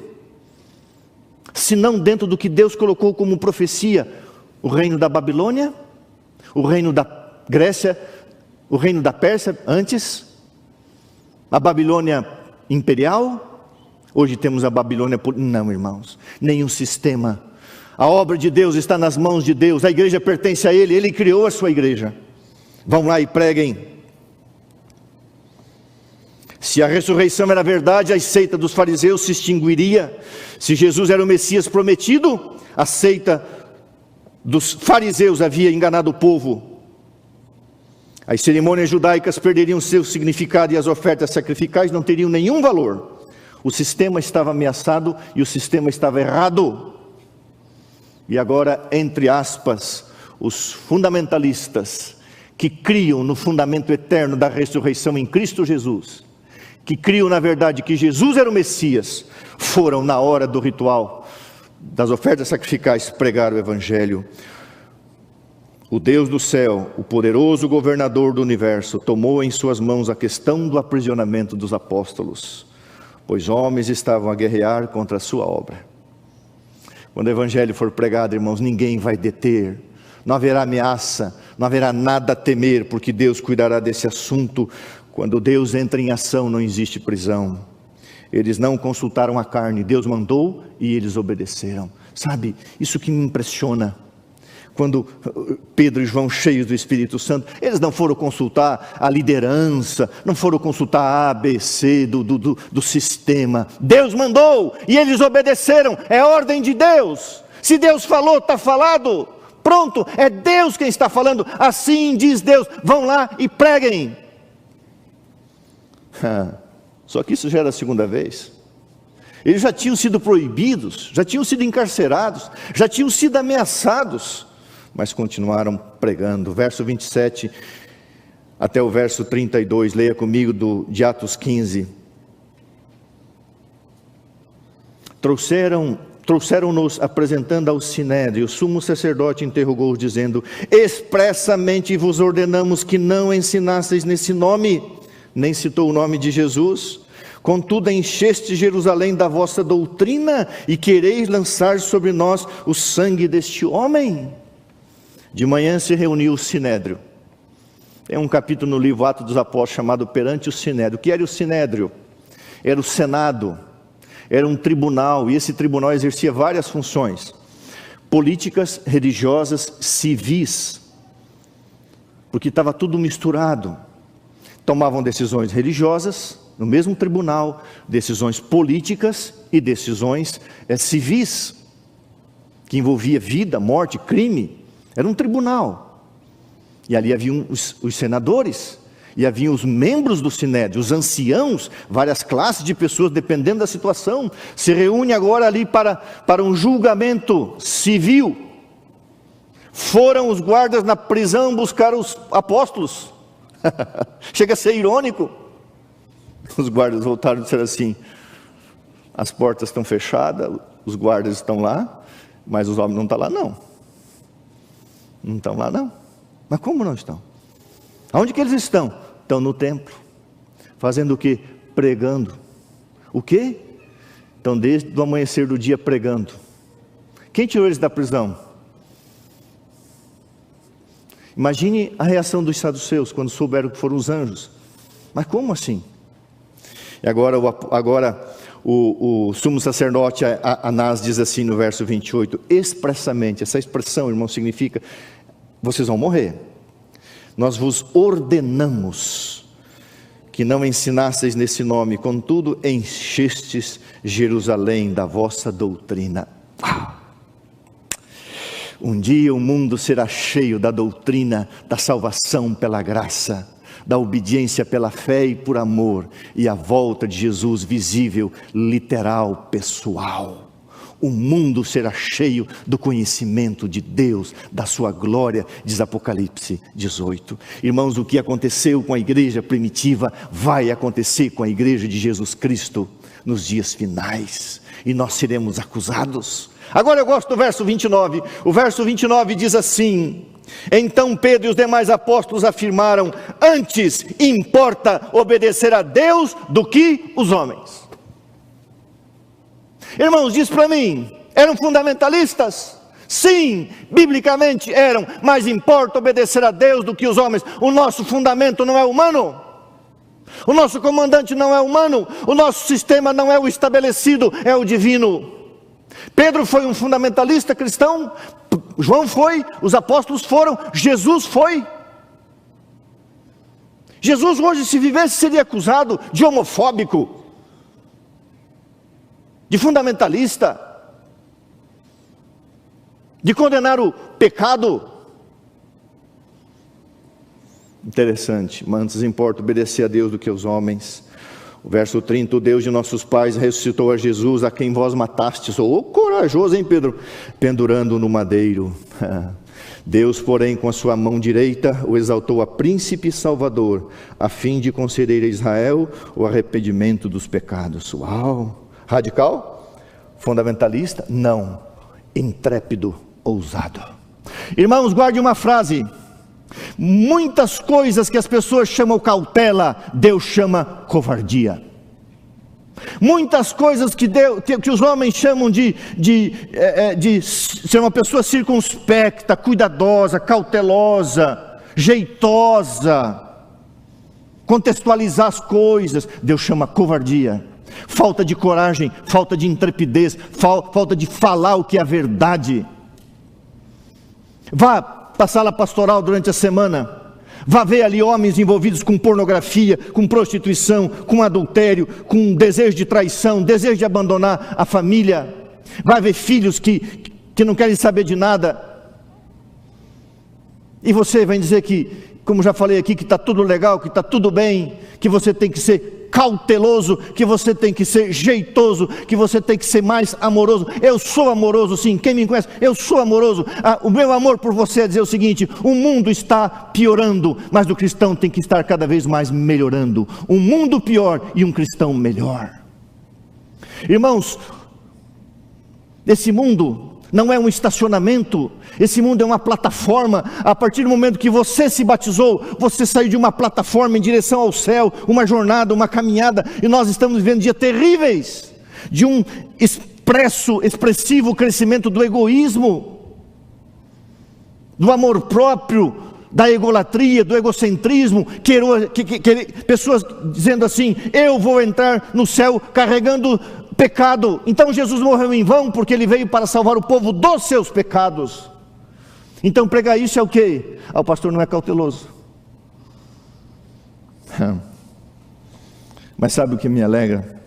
se não dentro do que Deus colocou como profecia? O reino da Babilônia, o reino da Grécia, o reino da Pérsia antes, a Babilônia imperial, hoje temos a Babilônia, não, irmãos, nenhum sistema. A obra de Deus está nas mãos de Deus, a igreja pertence a Ele, Ele criou a sua igreja. Vão lá e preguem. Se a ressurreição era verdade, a seita dos fariseus se extinguiria. Se Jesus era o Messias prometido, a seita dos fariseus havia enganado o povo. As cerimônias judaicas perderiam seu significado e as ofertas sacrificais não teriam nenhum valor. O sistema estava ameaçado e o sistema estava errado. E agora, entre aspas, os fundamentalistas que criam no fundamento eterno da ressurreição em Cristo Jesus, que criam na verdade que Jesus era o Messias, foram na hora do ritual das ofertas sacrificais pregar o Evangelho. O Deus do céu, o poderoso governador do universo, tomou em suas mãos a questão do aprisionamento dos apóstolos, pois homens estavam a guerrear contra a sua obra. Quando o Evangelho for pregado, irmãos, ninguém vai deter, não haverá ameaça, não haverá nada a temer, porque Deus cuidará desse assunto. Quando Deus entra em ação, não existe prisão. Eles não consultaram a carne, Deus mandou e eles obedeceram. Sabe, isso que me impressiona. Quando Pedro e João, cheios do Espírito Santo, eles não foram consultar a liderança, não foram consultar a ABC do sistema. Deus mandou e eles obedeceram, é ordem de Deus. Se Deus falou, está falado, pronto, é Deus quem está falando, assim diz Deus, vão lá e preguem. Só que isso já era a segunda vez. Eles já tinham sido proibidos, já tinham sido encarcerados, já tinham sido ameaçados, mas continuaram pregando. Verso 27 até o verso 32, leia comigo de Atos 15. Trouxeram-nos apresentando ao Sinédrio. O sumo sacerdote interrogou-os dizendo: expressamente vos ordenamos que não ensinasseis nesse nome. Nem citou o nome de Jesus. Contudo, encheste Jerusalém da vossa doutrina e quereis lançar sobre nós o sangue deste homem. De manhã se reuniu o Sinédrio. Tem um capítulo no livro Atos dos Apóstolos chamado Perante o Sinédrio. O que era o Sinédrio? Era o Senado, era um tribunal, e esse tribunal exercia várias funções: políticas, religiosas, civis, porque estava tudo misturado. Tomavam decisões religiosas no mesmo tribunal, decisões políticas e decisões civis, que envolvia vida, morte, crime. Era um tribunal, e ali haviam os senadores, e haviam os membros do Sinédrio, os anciãos, várias classes de pessoas, dependendo da situação, se reúne agora ali para um julgamento civil. Foram os guardas na prisão buscar os apóstolos. Chega a ser irônico. Os guardas voltaram e disseram assim: as portas estão fechadas, os guardas estão lá, mas os homens não estão lá não. Não estão lá não. Mas como não estão? Aonde que eles estão? Estão no templo. Fazendo o quê? Pregando. O quê? Estão desde o amanhecer do dia pregando. Quem tirou eles da prisão? Imagine a reação dos saduceus quando souberam que foram os anjos. Mas como assim? E agora o sumo sacerdote Anás diz assim no verso 28, expressamente. Essa expressão, irmão, significa: vocês vão morrer. Nós vos ordenamos que não ensinasseis nesse nome, contudo enchestes Jerusalém da vossa doutrina. Um dia o mundo será cheio da doutrina da salvação pela graça, da obediência pela fé e por amor, e a volta de Jesus visível, literal, pessoal. O mundo será cheio do conhecimento de Deus, da sua glória, diz Apocalipse 18. Irmãos, o que aconteceu com a igreja primitiva vai acontecer com a igreja de Jesus Cristo nos dias finais, e nós seremos acusados. Agora eu gosto do verso 29, o verso 29 diz assim: então Pedro e os demais apóstolos afirmaram: antes importa obedecer a Deus do que os homens. Irmãos, diz para mim, eram fundamentalistas? Sim, biblicamente eram, mas importa obedecer a Deus do que os homens. O nosso fundamento não é humano, o nosso comandante não é humano, o nosso sistema não é o estabelecido, é o divino. Pedro foi um fundamentalista cristão, João foi, os apóstolos foram, Jesus foi. Jesus hoje, se vivesse, seria acusado de homofóbico, de fundamentalista, de condenar o pecado. Interessante, mas antes importa obedecer a Deus do que aos homens. O verso 30, o Deus de nossos pais ressuscitou a Jesus, a quem vós matastes. Oh, corajoso, hein, Pedro? Pendurando no madeiro. Deus, porém, com a sua mão direita, o exaltou a príncipe salvador, a fim de conceder a Israel o arrependimento dos pecados. Uau! Radical? Fundamentalista? Não. Intrépido, ousado. Irmãos, guarde uma frase. Muitas coisas que as pessoas chamam cautela, Deus chama covardia. Muitas coisas que os homens chamam de ser uma pessoa circunspecta, cuidadosa, cautelosa, jeitosa, contextualizar as coisas, Deus chama covardia. Falta de coragem, falta de intrepidez, falta de falar o que é a verdade. Vá para a sala pastoral durante a semana, vá ver ali homens envolvidos com pornografia, com prostituição, com adultério, com desejo de traição, desejo de abandonar a família. Vai ver filhos que não querem saber de nada. E você vai dizer que, como já falei aqui, que está tudo legal, que está tudo bem, que você tem que ser cauteloso, que você tem que ser jeitoso, que você tem que ser mais amoroso. Eu sou amoroso, sim, quem me conhece, eu sou amoroso. O meu amor por você é dizer o seguinte: o mundo está piorando, mas o cristão tem que estar cada vez mais melhorando. Um mundo pior e um cristão melhor. Irmãos, esse mundo não é um estacionamento, esse mundo é uma plataforma. A partir do momento que você se batizou, você saiu de uma plataforma em direção ao céu, uma jornada, uma caminhada, e nós estamos vivendo dias terríveis, de um expressivo crescimento do egoísmo, do amor próprio, da egolatria, do egocentrismo, pessoas dizendo assim: eu vou entrar no céu carregando pecado, então Jesus morreu em vão, porque Ele veio para salvar o povo dos seus pecados. Então pregar isso é o quê? O pastor não é cauteloso. Mas sabe o que me alegra?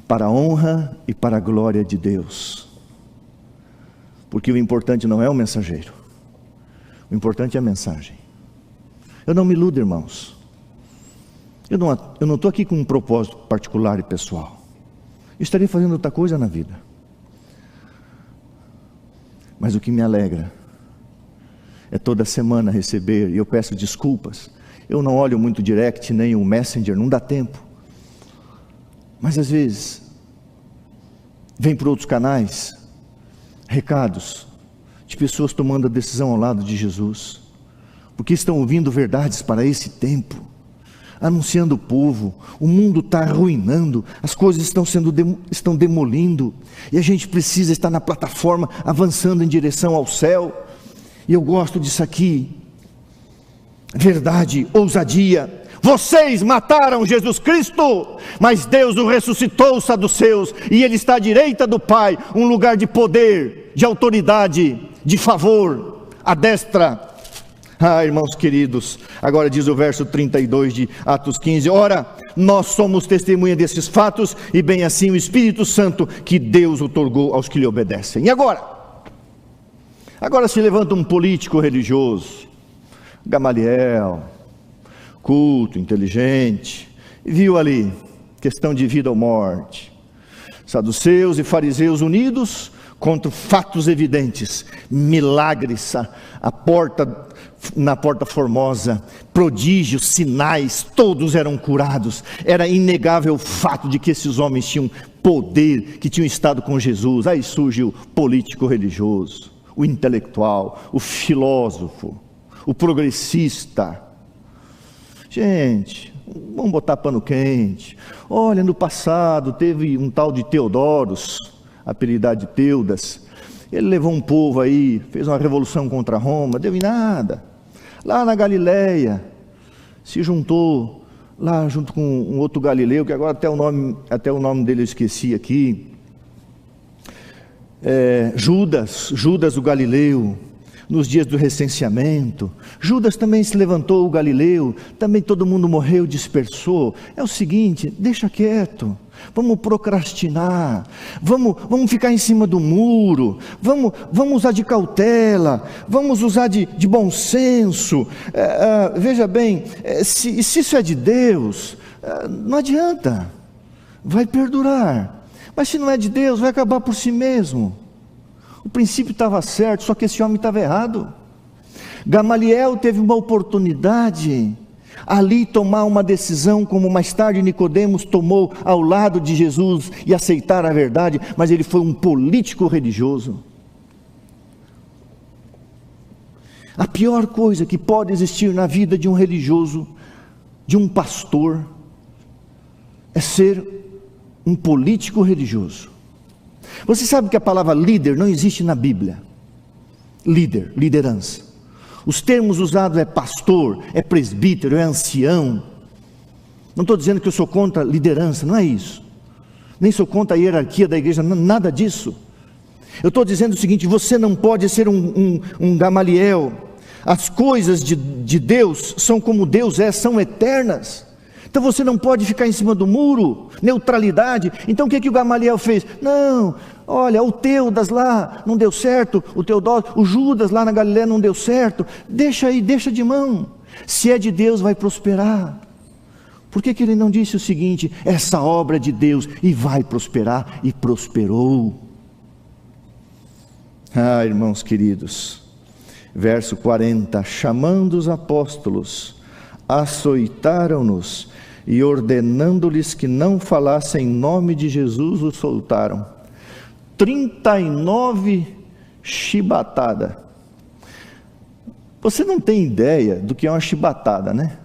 Para a honra e para a glória de Deus, porque o importante não é o mensageiro, o importante é a mensagem. Eu não me iludo, irmãos. Eu não estou aqui com um propósito particular e pessoal. Eu estarei fazendo outra coisa na vida. Mas o que me alegra é toda semana receber, e eu peço desculpas, eu não olho muito o direct, nem o messenger, não dá tempo. Mas às vezes, vem por outros canais, recados, de pessoas tomando a decisão ao lado de Jesus, porque estão ouvindo verdades para esse tempo, anunciando o povo. O mundo está arruinando, as coisas estão demolindo, e a gente precisa estar na plataforma, avançando em direção ao céu. E eu gosto disso aqui, verdade, ousadia. Vocês mataram Jesus Cristo, mas Deus o ressuscitou os saduceus, e Ele está à direita do Pai, um lugar de poder, de autoridade, de favor, à destra. Irmãos queridos, agora diz o verso 32 de Atos 15: ora, nós somos testemunha desses fatos, e bem assim o Espírito Santo que Deus outorgou aos que lhe obedecem. E agora se levanta um político religioso, Gamaliel, culto, inteligente, e viu ali questão de vida ou morte, saduceus e fariseus unidos contra fatos evidentes, milagres na Porta Formosa, prodígios, sinais, todos eram curados. Era inegável o fato de que esses homens tinham poder, que tinham estado com Jesus. Aí surge o político religioso, o intelectual, o filósofo, o progressista. Gente, vamos botar pano quente. Olha, no passado teve um tal de Teodoros, apelidado de Teudas. Ele levou um povo aí, fez uma revolução contra Roma, deu em nada. Lá na Galileia, se juntou lá junto com um outro galileu, que agora até o nome dele eu esqueci aqui. Judas o Galileu, nos dias do recenseamento. Judas também se levantou, o Galileu, também todo mundo morreu, dispersou. É o seguinte, deixa quieto, vamos procrastinar, vamos ficar em cima do muro, vamos usar de cautela, vamos usar de bom senso. Veja bem, se isso é de Deus, não adianta, vai perdurar. Mas se não é de Deus, vai acabar por si mesmo. O princípio estava certo, só que esse homem estava errado. Gamaliel teve uma oportunidade ali tomar uma decisão, como mais tarde Nicodemos tomou ao lado de Jesus e aceitar a verdade, mas ele foi um político religioso. A pior coisa que pode existir na vida de um religioso, de um pastor, é ser um político religioso. Você sabe que a palavra líder não existe na Bíblia. Líder, liderança. Os termos usados é pastor, é presbítero, é ancião. Não estou dizendo que eu sou contra liderança, não é isso. Nem sou contra a hierarquia da igreja, nada disso. Eu estou dizendo o seguinte: você não pode ser um Gamaliel. As coisas de Deus são como Deus é, são eternas. Então você não pode ficar em cima do muro, neutralidade. Então o que o Gamaliel fez? Não, olha, o Teudas lá não deu certo, o Teodósio, o Judas lá na Galiléia não deu certo, deixa aí, deixa de mão. Se é de Deus vai prosperar. Por que ele não disse o seguinte: essa obra é de Deus e vai prosperar? E prosperou. Irmãos queridos, verso 40, chamando os apóstolos, açoitaram-nos e ordenando-lhes que não falassem em nome de Jesus, os soltaram. 39 chibatada. Você não tem ideia do que é uma chibatada, né?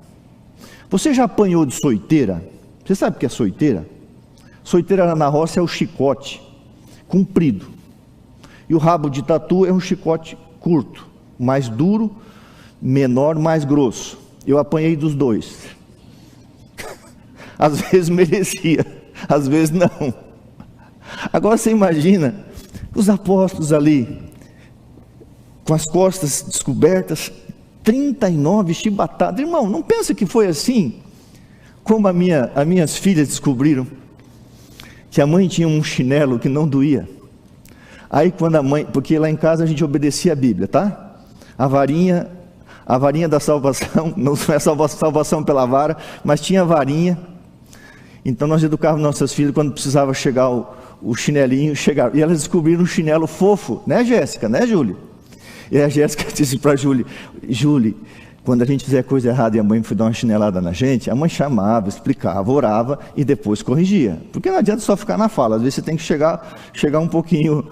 Você já apanhou de soiteira? Você sabe o que é soiteira? Soiteira lá na roça é o chicote comprido, e o rabo de tatu é um chicote curto, mais duro, menor, mais grosso. Eu apanhei dos dois. Às vezes merecia, às vezes não. Agora você imagina os apóstolos ali, com as costas descobertas, 39 chibatadas. Irmão, não pensa que foi assim como as minhas filhas descobriram que a mãe tinha um chinelo que não doía. Aí quando a mãe, porque lá em casa a gente obedecia a Bíblia, tá? A varinha da salvação, não é salvação pela vara, mas tinha a varinha. Então nós educávamos nossas filhas, quando precisava chegar o chinelinho, chegava. E elas descobriram um chinelo fofo, né, Jéssica, né, Júlia? E a Jéssica disse para a Júlia: Júlia, quando a gente fizer coisa errada e a mãe for dar uma chinelada na gente, a mãe chamava, explicava, orava e depois corrigia. Porque não adianta só ficar na fala, às vezes você tem que chegar um pouquinho,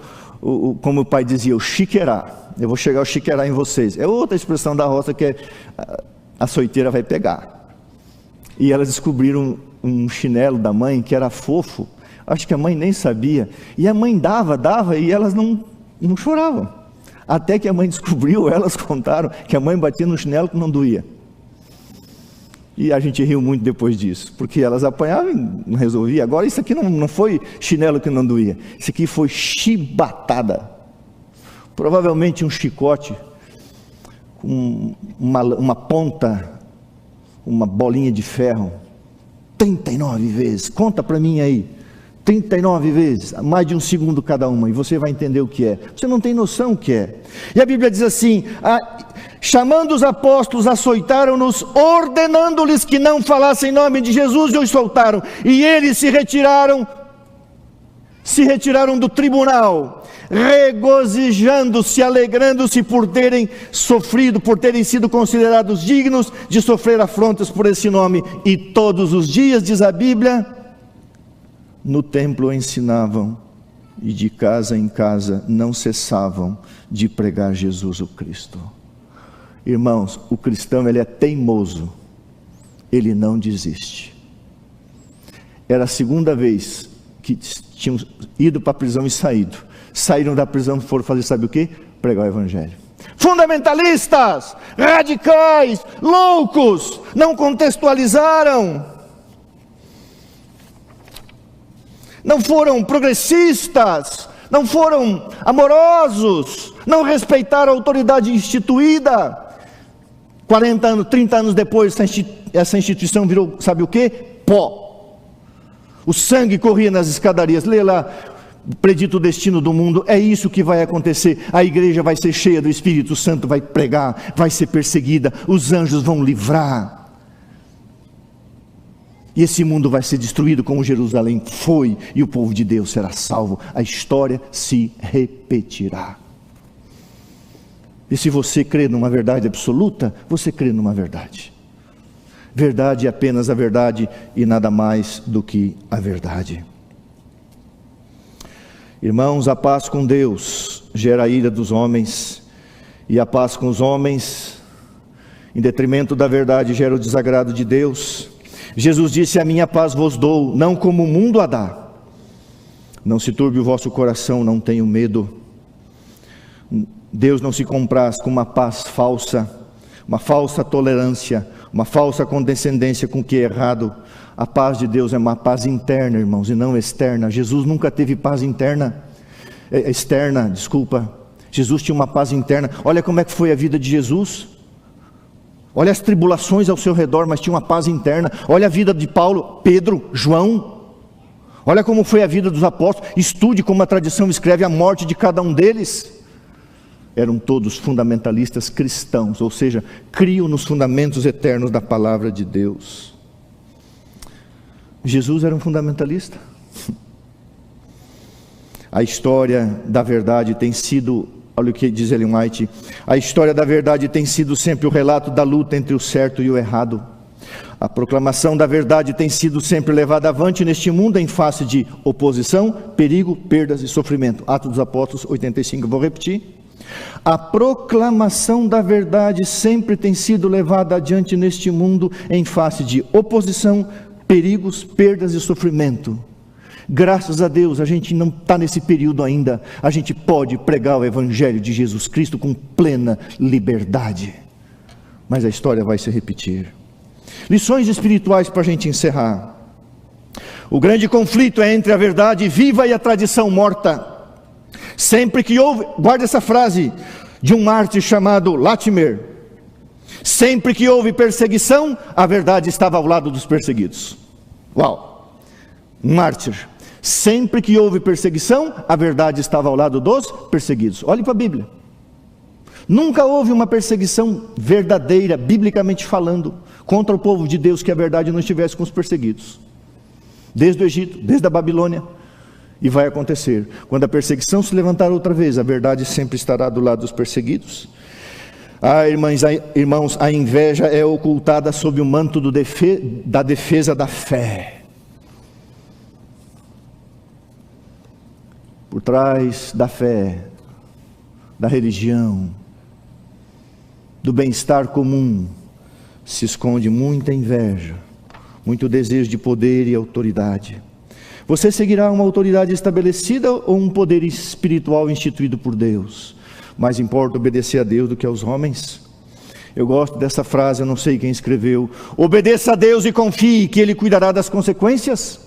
como o pai dizia, o chiqueirar. Eu vou chegar o chiqueirar em vocês. É outra expressão da roça que é a soiteira vai pegar. E elas descobriram um chinelo da mãe que era fofo. Acho que a mãe nem sabia. E a mãe dava e elas não choravam. Até que a mãe descobriu, elas contaram que a mãe batia no chinelo que não doía. E a gente riu muito depois disso, porque elas apanhavam e não resolvia. Agora isso aqui não foi chinelo que não doía, isso aqui foi chibatada. Provavelmente um chicote com uma ponta, uma bolinha de ferro, 39 vezes, conta para mim aí, 39 vezes, mais de um segundo cada uma, e você vai entender o que é. Você não tem noção o que é. E a Bíblia diz assim: chamando os apóstolos, açoitaram-nos, ordenando-lhes que não falassem em nome de Jesus, e os soltaram. E eles se retiraram do tribunal, regozijando-se, alegrando-se por terem sofrido, por terem sido considerados dignos de sofrer afrontas por esse nome. E todos os dias, diz a Bíblia, no templo ensinavam, e de casa em casa não cessavam de pregar Jesus o Cristo. Irmãos, o cristão, ele é teimoso, ele não desiste. Era a segunda vez que tinham ido para a prisão e saíram da prisão e foram fazer, sabe o que? Pregar o evangelho. Fundamentalistas, radicais, loucos, não contextualizaram, não foram progressistas, não foram amorosos, não respeitaram a autoridade instituída. 40 anos, 30 anos depois, essa instituição virou, sabe o quê? Pó. O sangue corria nas escadarias. Lê lá, predito o destino do mundo. É isso que vai acontecer. A igreja vai ser cheia do Espírito Santo, vai pregar, vai ser perseguida, os anjos vão livrar. E esse mundo vai ser destruído como Jerusalém foi, e o povo de Deus será salvo. A história se repetirá. E se você crê numa verdade absoluta, você crê numa verdade. Verdade é apenas a verdade e nada mais do que a verdade. Irmãos, a paz com Deus gera a ira dos homens, e a paz com os homens, em detrimento da verdade, gera o desagrado de Deus. Jesus disse: a minha paz vos dou, não como o mundo a dá. Não se turbe o vosso coração, não tenham medo. Deus não se compraz com uma paz falsa, uma falsa tolerância, uma falsa condescendência com o que é errado. A paz de Deus é uma paz interna, irmãos, e não externa. Jesus nunca teve paz externa. Jesus tinha uma paz interna. Olha como é que foi a vida de Jesus. Olha as tribulações ao seu redor, mas tinha uma paz interna. Olha a vida de Paulo, Pedro, João. Olha como foi a vida dos apóstolos. Estude como a tradição escreve a morte de cada um deles. Eram todos fundamentalistas cristãos, ou seja, criam nos fundamentos eternos da palavra de Deus. Jesus era um fundamentalista. A história da verdade tem sido, olha o que diz Ellen White, a história da verdade tem sido sempre o relato da luta entre o certo e o errado. A proclamação da verdade tem sido sempre levada avante neste mundo em face de oposição, perigo, perdas e sofrimento. Atos dos Apóstolos 85, vou repetir. A proclamação da verdade sempre tem sido levada adiante neste mundo em face de oposição, perigos, perdas e sofrimento. Graças a Deus, a gente não está nesse período ainda. A gente pode pregar o Evangelho de Jesus Cristo com plena liberdade. Mas a história vai se repetir. Lições espirituais para a gente encerrar. O grande conflito é entre a verdade viva e a tradição morta. Sempre que houve, guarda essa frase de um mártir chamado Latimer: sempre que houve perseguição, a verdade estava ao lado dos perseguidos. Uau! Um mártir. Sempre que houve perseguição, a verdade estava ao lado dos perseguidos. Olhe para a Bíblia. Nunca houve uma perseguição verdadeira, biblicamente falando, contra o povo de Deus, que a verdade não estivesse com os perseguidos. Desde o Egito, desde a Babilônia. E vai acontecer. Quando a perseguição se levantar outra vez, a verdade sempre estará do lado dos perseguidos. Irmãos, a inveja é ocultada sob o manto da defesa da fé. Por trás da fé, da religião, do bem-estar comum, se esconde muita inveja, muito desejo de poder e autoridade. Você seguirá uma autoridade estabelecida ou um poder espiritual instituído por Deus? Mais importa obedecer a Deus do que aos homens? Eu gosto dessa frase, eu não sei quem escreveu: obedeça a Deus e confie que Ele cuidará das consequências.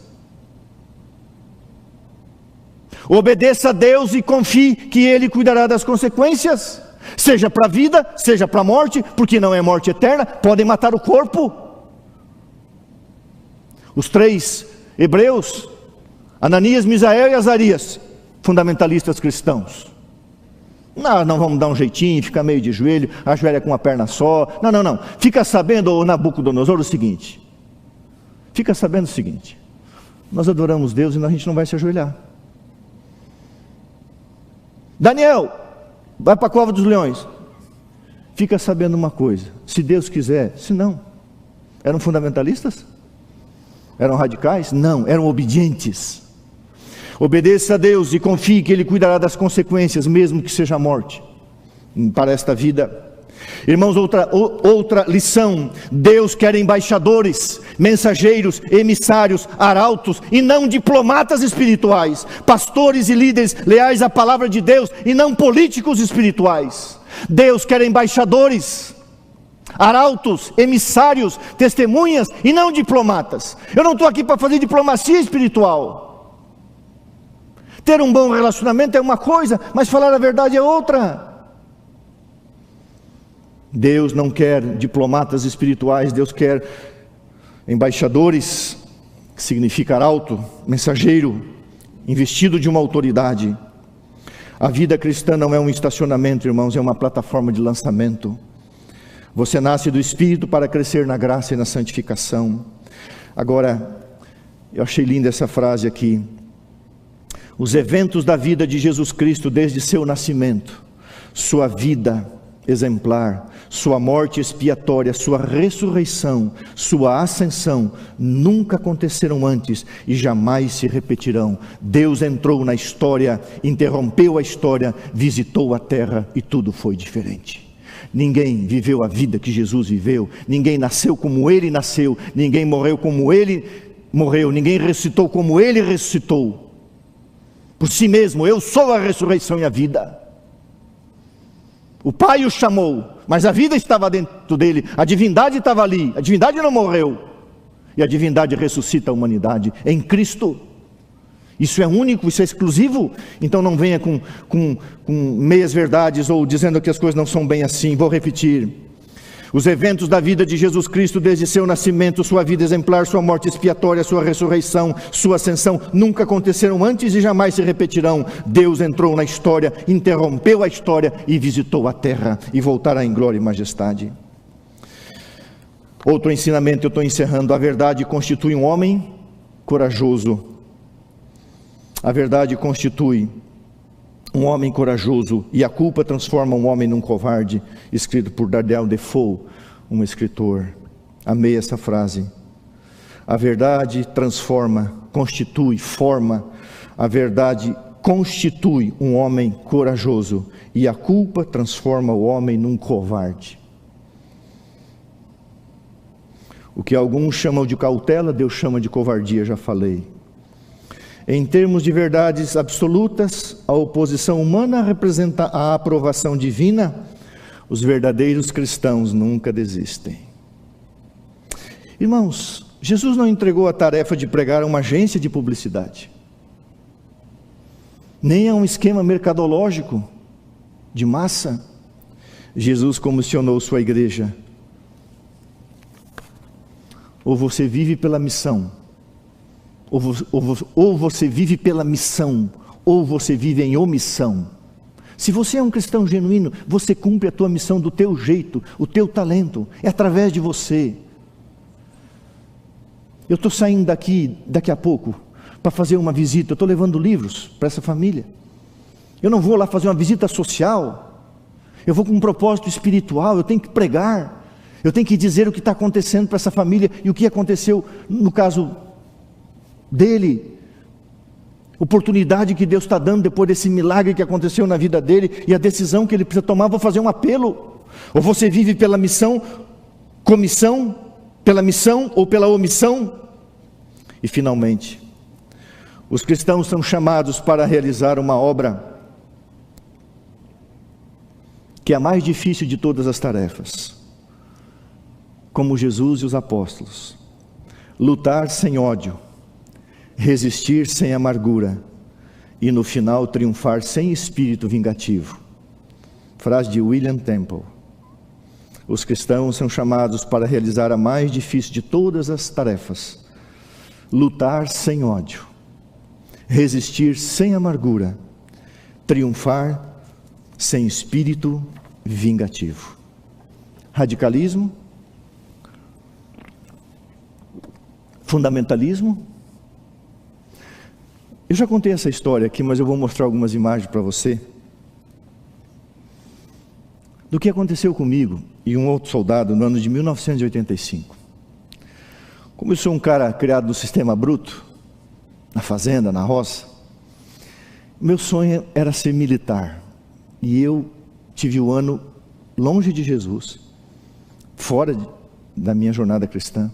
Obedeça a Deus e confie que Ele cuidará das consequências, seja para a vida, seja para a morte, porque não é morte eterna, podem matar o corpo. Os três hebreus, Ananias, Misael e Azarias, fundamentalistas cristãos. Não vamos dar um jeitinho, ficar meio de joelho, ajoelha com uma perna só. Não. Fica sabendo, ô Nabucodonosor, o seguinte. Fica sabendo o seguinte: nós adoramos Deus e a gente não vai se ajoelhar. Daniel, vai para a cova dos leões. Fica sabendo uma coisa: se Deus quiser, se não. Eram fundamentalistas? Eram radicais? Não, eram obedientes. Obedeça a Deus e confie que Ele cuidará das consequências, mesmo que seja a morte, para esta vida. Irmãos, outra lição: Deus quer embaixadores, mensageiros, emissários, arautos, e não diplomatas espirituais, pastores e líderes leais à palavra de Deus, e não políticos espirituais. Deus quer embaixadores, arautos, emissários, testemunhas, e não diplomatas. Eu não estou aqui para fazer diplomacia espiritual. Ter um bom relacionamento é uma coisa, mas falar a verdade é outra. Deus não quer diplomatas espirituais, Deus quer embaixadores, que significa arauto, mensageiro, investido de uma autoridade. A vida cristã não é um estacionamento, irmãos, é uma plataforma de lançamento. Você nasce do Espírito para crescer na graça e na santificação. Agora, eu achei linda essa frase aqui. Os eventos da vida de Jesus Cristo desde seu nascimento, sua vida exemplar, sua morte expiatória, sua ressurreição, sua ascensão, nunca aconteceram antes e jamais se repetirão. Deus entrou na história, interrompeu a história, visitou a terra e tudo foi diferente. Ninguém viveu a vida que Jesus viveu, ninguém nasceu como Ele nasceu, ninguém morreu como Ele morreu, ninguém ressuscitou como Ele ressuscitou. Por si mesmo, eu sou a ressurreição e a vida. O Pai o chamou, mas a vida estava dentro dele, a divindade estava ali, a divindade não morreu, e a divindade ressuscita a humanidade em Cristo. Isso é único, isso é exclusivo. Então não venha com meias verdades ou dizendo que as coisas não são bem assim. Vou repetir. Os eventos da vida de Jesus Cristo desde seu nascimento, sua vida exemplar, sua morte expiatória, sua ressurreição, sua ascensão, nunca aconteceram antes e jamais se repetirão. Deus entrou na história, interrompeu a história e visitou a terra, e voltará em glória e majestade. Outro ensinamento, eu estou encerrando. A verdade constitui um homem corajoso. A verdade constitui um homem corajoso, e a culpa transforma um homem num covarde, escrito por Daniel Defoe, um escritor. Amei essa frase. A verdade transforma, constitui, forma. A verdade constitui um homem corajoso, e a culpa transforma o homem num covarde. O que alguns chamam de cautela, Deus chama de covardia, já falei. Em termos de verdades absolutas, a oposição humana representa a aprovação divina. Os verdadeiros cristãos nunca desistem. Irmãos, Jesus não entregou a tarefa de pregar a uma agência de publicidade, nem a um esquema mercadológico de massa. Jesus comissionou sua igreja. Ou você vive pela missão, ou você vive pela missão, ou você vive em omissão. Se você é um cristão genuíno, você cumpre a tua missão do teu jeito, o teu talento, é através de você. Eu estou saindo daqui a pouco, para fazer uma visita, eu estou levando livros para essa família. Eu não vou lá fazer uma visita social, eu vou com um propósito espiritual, eu tenho que pregar, eu tenho que dizer o que está acontecendo para essa família, e o que aconteceu no caso dele, oportunidade que Deus está dando depois desse milagre que aconteceu na vida dele, e a decisão que ele precisa tomar. Vou fazer um apelo. Ou você vive pela missão, comissão, pela missão ou pela omissão. E finalmente, os cristãos são chamados para realizar uma obra que é a mais difícil de todas as tarefas, como Jesus e os apóstolos: lutar sem ódio, resistir sem amargura e no final triunfar sem espírito vingativo. Frase de William Temple. Os cristãos são chamados para realizar a mais difícil de todas as tarefas: lutar sem ódio, resistir sem amargura, triunfar sem espírito vingativo. Radicalismo, fundamentalismo. Eu já contei essa história aqui, mas eu vou mostrar algumas imagens para você do que aconteceu comigo e um outro soldado no ano de 1985. Como eu sou um cara criado no sistema bruto, na fazenda, na roça, meu sonho era ser militar, e eu tive o ano longe de Jesus, fora da minha jornada cristã.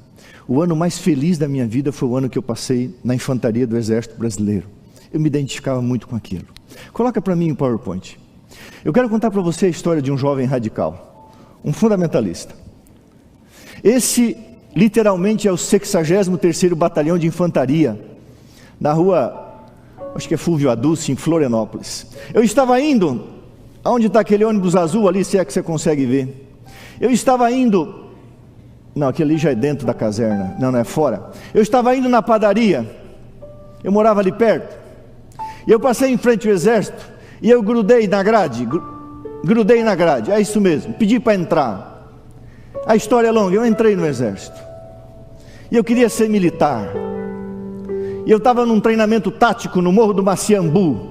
O ano mais feliz da minha vida foi o ano que eu passei na infantaria do Exército Brasileiro. Eu me identificava muito com aquilo. Coloca para mim o PowerPoint. Eu quero contar para você a história de um jovem radical, um fundamentalista. Esse literalmente é o 63º Batalhão de Infantaria, na rua acho que é Fulvio Adulce, em Florianópolis. Eu estava indo, aonde está aquele ônibus azul ali, se é que você consegue ver. Eu estava indo, não, aquele ali já é dentro da caserna, não é fora. Eu estava indo na padaria, eu morava ali perto, e eu passei em frente ao exército, e eu grudei na grade, é isso mesmo, pedi para entrar. A história é longa, eu entrei no exército, e eu queria ser militar, e eu estava num treinamento tático no Morro do Maciambu.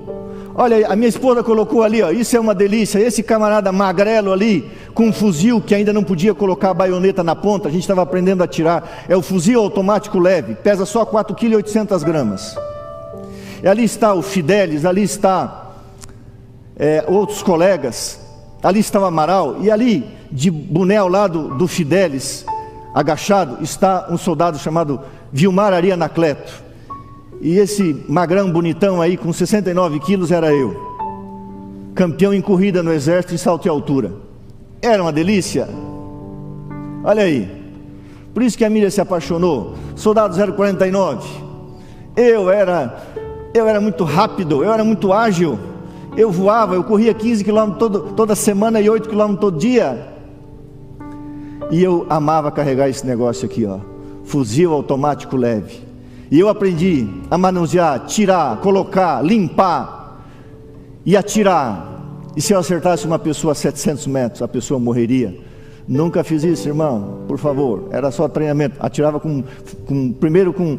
Olha, a minha esposa colocou ali, ó, isso é uma delícia, esse camarada magrelo ali, com um fuzil que ainda não podia colocar a baioneta na ponta, a gente estava aprendendo a atirar, é o fuzil automático leve, pesa só 4,8 kg. E ali está o Fidelis, ali está outros colegas, ali está o Amaral, e ali, de boné ao lado do Fidelis, agachado, está um soldado chamado Vilmar Ari Anacleto. E esse magrão bonitão aí, com 69 quilos, era eu, campeão em corrida no exército em salto e altura. Era uma delícia. Olha aí, por isso que a Miriam se apaixonou. Soldado 049. Eu era muito rápido, eu era muito ágil. Eu voava, eu corria 15 km toda semana e 8 km todo dia. E eu amava carregar esse negócio aqui, ó, fuzil automático leve. E eu aprendi a manusear, tirar, colocar, limpar e atirar. E se eu acertasse uma pessoa a 700 metros, a pessoa morreria. Nunca fiz isso, irmão, por favor. Era só treinamento. Atirava primeiro com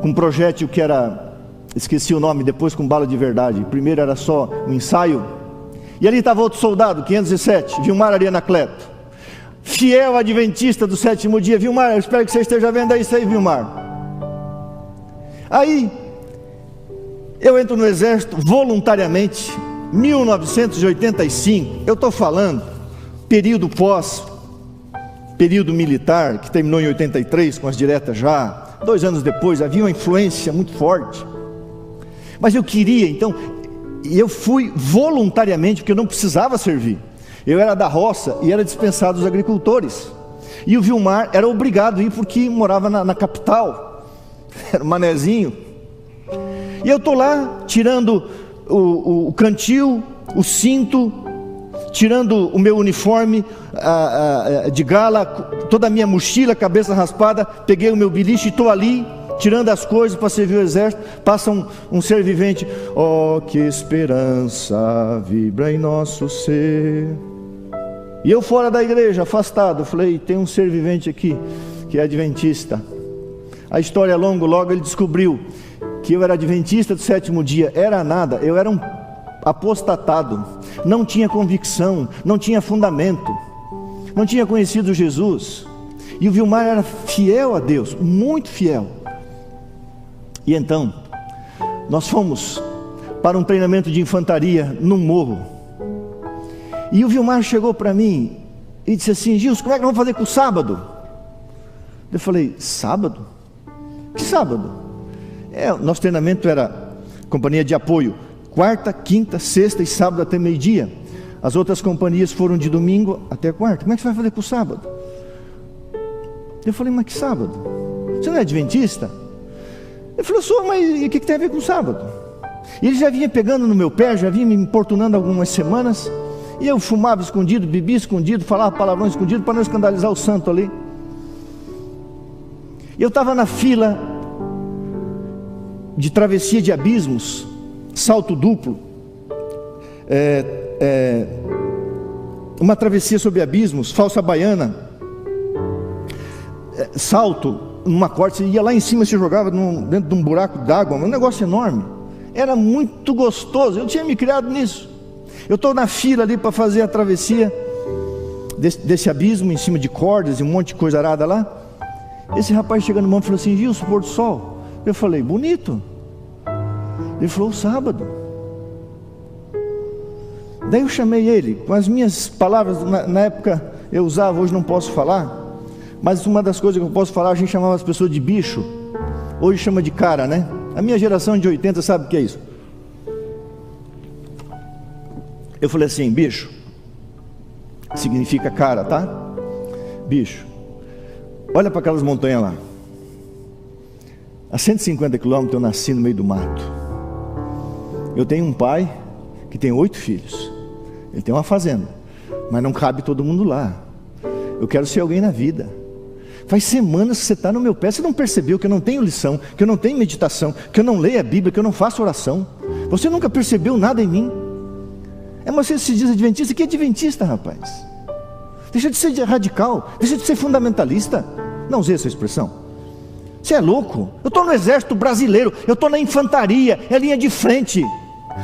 um projétil que era, esqueci o nome, depois com bala de verdade. Primeiro era só um ensaio. E ali estava outro soldado, 507, Vilmar Ari Anacleto, fiel adventista do sétimo dia. Vilmar, eu espero que você esteja vendo isso aí, Vilmar. Aí, eu entro no exército voluntariamente, 1985, eu estou falando, período militar, que terminou em 83, com as diretas já, 2 anos depois, havia uma influência muito forte, mas eu queria, então, eu fui voluntariamente, porque eu não precisava servir, eu era da roça e era dispensado dos agricultores, e o Vilmar era obrigado a ir porque morava na capital, era um manezinho, e eu estou lá, tirando o cantil, o cinto, tirando o meu uniforme de gala, toda a minha mochila, cabeça raspada, peguei o meu beliche e estou ali, tirando as coisas para servir o exército. Passa um ser vivente, oh, que esperança vibra em nosso ser. E eu fora da igreja, afastado, falei, tem um ser vivente aqui, que é adventista. A história é longa, logo ele descobriu que eu era adventista do sétimo dia. Era nada, eu era um apostatado, não tinha convicção, não tinha fundamento, não tinha conhecido Jesus. E o Vilmar era fiel a Deus, muito fiel. E então, nós fomos para um treinamento de infantaria num morro. E o Vilmar chegou para mim e disse assim, Gilson, como é que nós vamos fazer com o sábado? Eu falei, sábado? Que sábado? Nosso treinamento era companhia de apoio, quarta, quinta, sexta e sábado até meio-dia. As outras companhias foram de domingo até quarta. Como é que você vai fazer com o sábado? Eu falei, mas que sábado? Você não é adventista? Ele falou, sou, mas e o que tem a ver com o sábado? E ele já vinha pegando no meu pé, já vinha me importunando algumas semanas, e eu fumava escondido, bebia escondido, falava palavrão escondido para não escandalizar o santo ali. Eu estava na fila de travessia de abismos, salto duplo, uma travessia sobre abismos, falsa baiana, salto numa corda, você ia lá em cima, se jogava dentro de um buraco d'água, um negócio enorme, era muito gostoso, eu tinha me criado nisso. Eu estou na fila ali para fazer a travessia desse abismo, em cima de cordas e um monte de coisa arada lá. Esse rapaz chegando no mão e falou assim, Gilson, pôr do sol. Eu falei, bonito. Ele falou, sábado. Daí eu chamei ele, com as minhas palavras, na época eu usava, hoje não posso falar, mas uma das coisas que eu posso falar, a gente chamava as pessoas de bicho, hoje chama de cara, né? A minha geração de 80 sabe o que é isso. Eu falei assim, bicho, significa cara, tá? Bicho, olha para aquelas montanhas lá. A 150 quilômetros eu nasci no meio do mato. Eu tenho um pai que tem 8 filhos. Ele tem uma fazenda, mas não cabe todo mundo lá. Eu quero ser alguém na vida. Faz semanas que você está no meu pé. Você não percebeu que eu não tenho lição, que eu não tenho meditação, que eu não leio a Bíblia, que eu não faço oração? Você nunca percebeu nada em mim? Mas você se diz adventista. Que adventista, rapaz? Deixa de ser radical, deixa de ser fundamentalista. Não usei essa expressão. Você é louco? Eu estou no exército brasileiro, eu estou na infantaria, é linha de frente.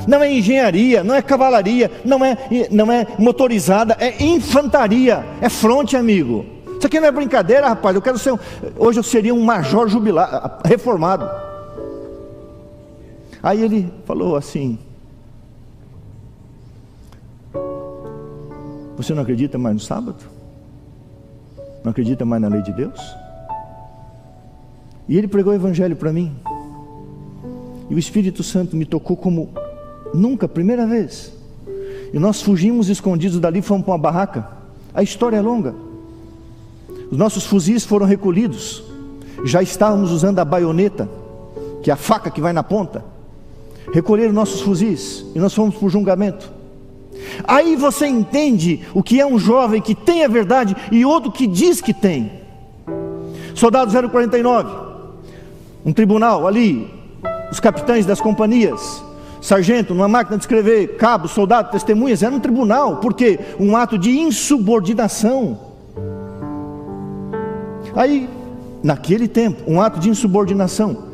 Não é engenharia, não é cavalaria, não é motorizada, é infantaria, é fronte, amigo. Isso aqui não é brincadeira, rapaz. Eu quero ser hoje eu seria um major jubilado, reformado. Aí ele falou assim: você não acredita mais no sábado? Não acredita mais na lei de Deus? E ele pregou o evangelho para mim. E o Espírito Santo me tocou como nunca, primeira vez. E nós fugimos escondidos dali, fomos para uma barraca. A história é longa. Os nossos fuzis foram recolhidos. Já estávamos usando a baioneta, que é a faca que vai na ponta. Recolheram nossos fuzis e nós fomos para o julgamento. Aí você entende o que é um jovem que tem a verdade e outro que diz que tem. Soldado 049, um tribunal ali, os capitães das companhias, sargento, numa máquina de escrever, cabo, soldado, testemunhas, era um tribunal, porque um ato de insubordinação. Aí, naquele tempo, um ato de insubordinação.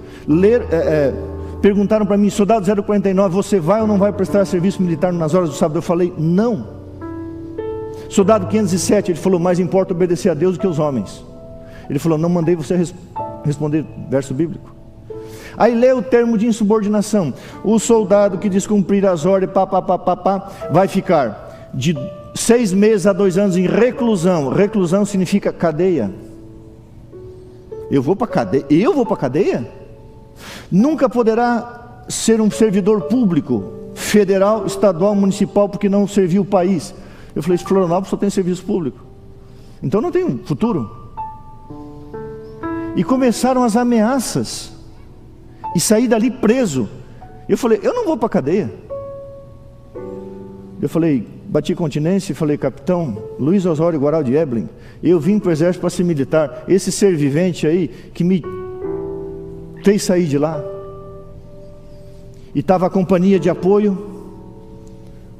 Perguntaram para mim: soldado 049, você vai ou não vai prestar serviço militar nas horas do sábado? Eu falei: não. Soldado 507, ele falou: mais importa obedecer a Deus do que os homens. Ele falou: não mandei você responder verso bíblico. Aí lê o termo de insubordinação: o soldado que descumprir as ordens, vai ficar de 6 meses a 2 anos em reclusão. Reclusão significa cadeia. Eu vou para cadeia? Eu vou para cadeia? Nunca poderá ser um servidor público, federal, estadual, municipal, porque não serviu o país. Eu falei: Florianópolis só tem serviço público, então não tem futuro. E começaram as ameaças, e saí dali preso. Eu falei: eu não vou para a cadeia. Eu falei, bati continência e falei: capitão Luiz Osório Guaral de Ebling, eu vim para o exército para ser militar. Esse ser vivente aí que me fez sair de lá. E estava a companhia de apoio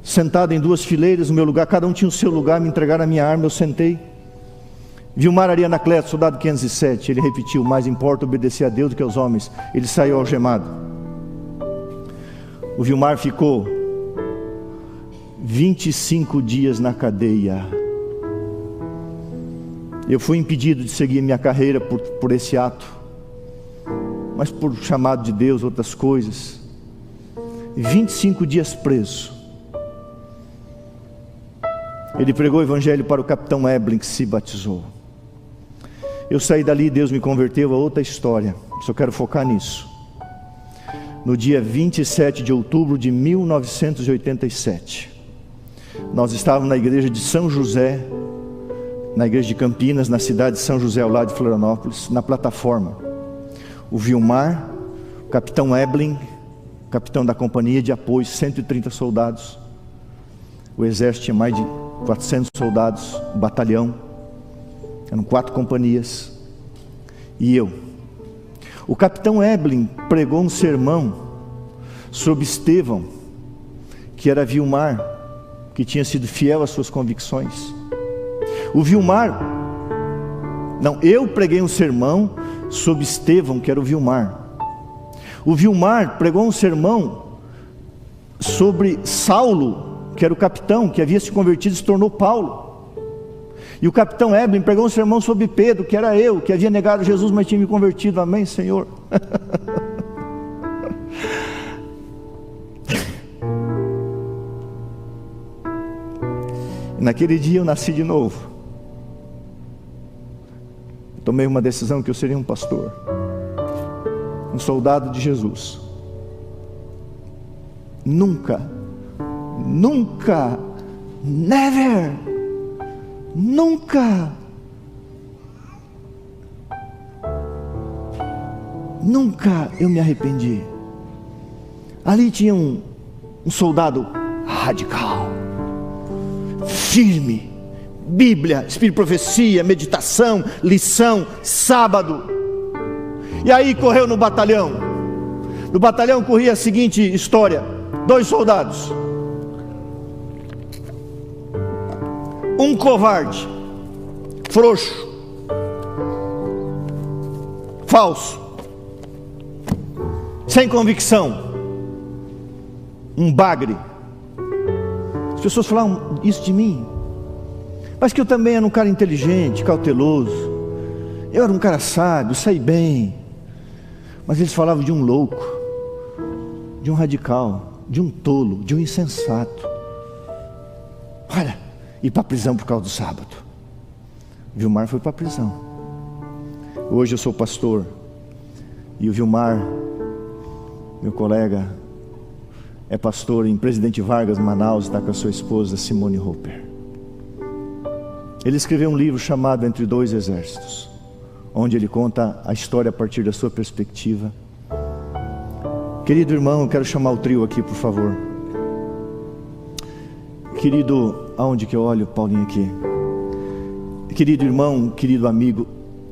sentada em 2 fileiras no meu lugar, cada um tinha o seu lugar. Me entregaram a minha arma, eu sentei. Vilmar Arianacleto, soldado 507, ele repetiu: mais importa obedecer a Deus do que aos homens. Ele saiu algemado. O Vilmar ficou 25 dias na cadeia. Eu fui impedido de seguir minha carreira por esse ato, mas por chamado de Deus, outras coisas. 25 dias preso. Ele pregou o evangelho para o capitão Ebling, que se batizou. Eu saí dali e Deus me converteu a outra história. Só quero focar nisso. No dia 27 de outubro de 1987, nós estávamos na igreja de São José, na igreja de Campinas, na cidade de São José, ao lado de Florianópolis, na plataforma. O Vilmar, o capitão Ebling, capitão da companhia de apoio, 130 soldados. O exército tinha mais de 400 soldados, um batalhão. Eram 4 companhias. E eu. O capitão Ebling pregou um sermão sobre Estevão, que era Vilmar, que tinha sido fiel às suas convicções. O Vilmar, não, eu preguei um sermão sobre Estevão, que era o Vilmar. O Vilmar pregou um sermão sobre Saulo, que era o capitão, que havia se convertido e se tornou Paulo. E o capitão Ebling pregou um sermão sobre Pedro, que era eu, que havia negado Jesus, mas tinha me convertido. Amém, Senhor? Naquele dia eu nasci de novo. Tomei uma decisão que eu seria um pastor, um soldado de Jesus. Nunca, never, nunca nunca eu me arrependi. Ali tinha um soldado radical, firme, Bíblia, Espírito de Profecia, meditação, lição, sábado. E aí correu no batalhão. No batalhão corria a seguinte história: 2 soldados, um covarde, frouxo, falso, sem convicção, um bagre. As pessoas falavam isso de mim, mas que eu também era um cara inteligente, cauteloso, eu era um cara sábio, saí bem. Mas eles falavam de um louco, de um radical, de um tolo, de um insensato. Olha, ir para a prisão por causa do sábado. Vilmar foi para a prisão. Hoje eu sou pastor, e o Vilmar, meu colega, é pastor em Presidente Vargas, Manaus, está com a sua esposa Simone Hopper. Ele escreveu um livro chamado Entre Dois Exércitos, onde ele conta a história a partir da sua perspectiva. Querido irmão, eu quero chamar o trio aqui, por favor. Querido, aonde que eu olho, Paulinho aqui? Querido irmão, querido amigo,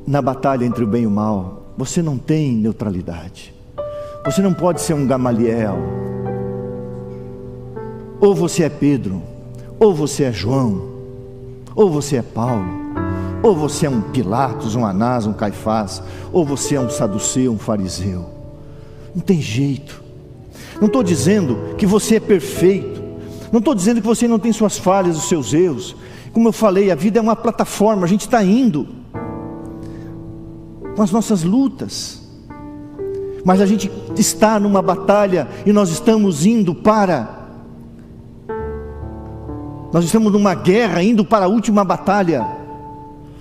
na batalha entre o bem e o mal, você não tem neutralidade. Você não pode ser um Gamaliel. Ou você é Pedro, ou você é João, ou você é Paulo, ou você é um Pilatos, um Anás, um Caifás, ou você é um saduceu, um fariseu. Não tem jeito. Não estou dizendo que você é perfeito, não estou dizendo que você não tem suas falhas, os seus erros. Como eu falei, a vida é uma plataforma, a gente está indo com as nossas lutas, mas a gente está numa batalha, e nós estamos indo para... Nós estamos numa guerra, indo para a última batalha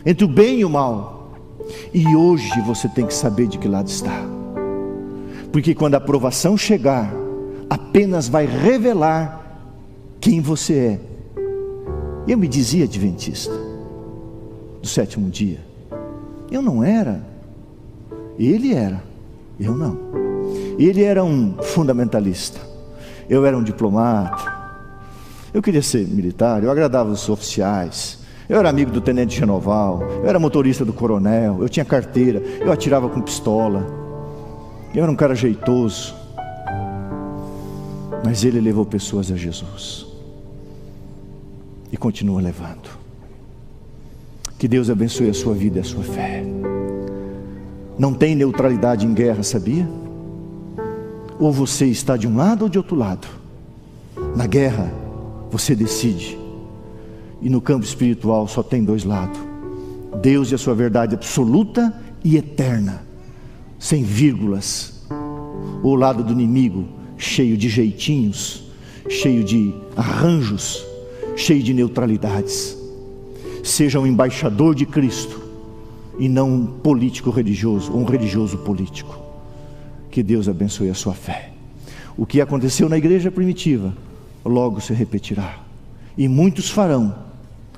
entre o bem e o mal. E hoje você tem que saber de que lado está, porque quando a provação chegar, apenas vai revelar quem você é. Eu me dizia adventista do 7º dia. Eu não era. Ele era, eu não. Ele era um fundamentalista, eu era um diplomata. Eu queria ser militar, eu agradava os oficiais, eu era amigo do tenente Genoval, eu era motorista do coronel, eu tinha carteira, eu atirava com pistola, eu era um cara jeitoso. Mas ele levou pessoas a Jesus, e continua levando. Que Deus abençoe a sua vida e a sua fé. Não tem neutralidade em guerra, sabia? Ou você está de um lado ou de outro lado. Na guerra você decide, e no campo espiritual só tem 2 lados: Deus e a sua verdade absoluta e eterna, sem vírgulas. O lado do inimigo, cheio de jeitinhos, cheio de arranjos, cheio de neutralidades. Seja um embaixador de Cristo, e não um político religioso, ou um religioso político. Que Deus abençoe a sua fé. O que aconteceu na igreja primitiva logo se repetirá, e muitos farão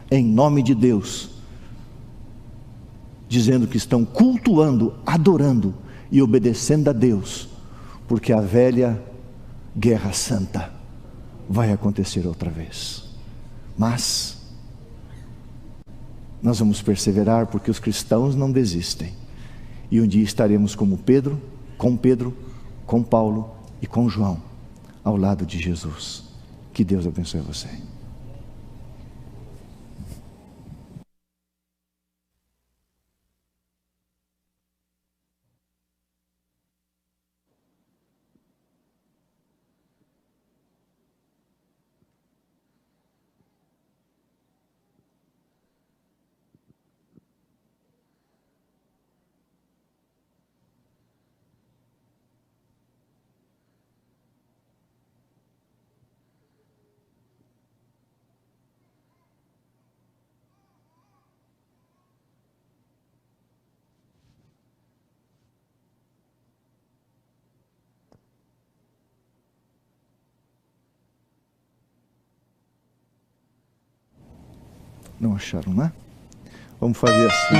em nome de Deus, dizendo que estão cultuando, adorando e obedecendo a Deus, porque a velha guerra santa vai acontecer outra vez. Mas nós vamos perseverar, porque os cristãos não desistem, e um dia estaremos como Pedro, com Paulo e com João, ao lado de Jesus. Que Deus abençoe você. Não acharam, né? Vamos fazer assim.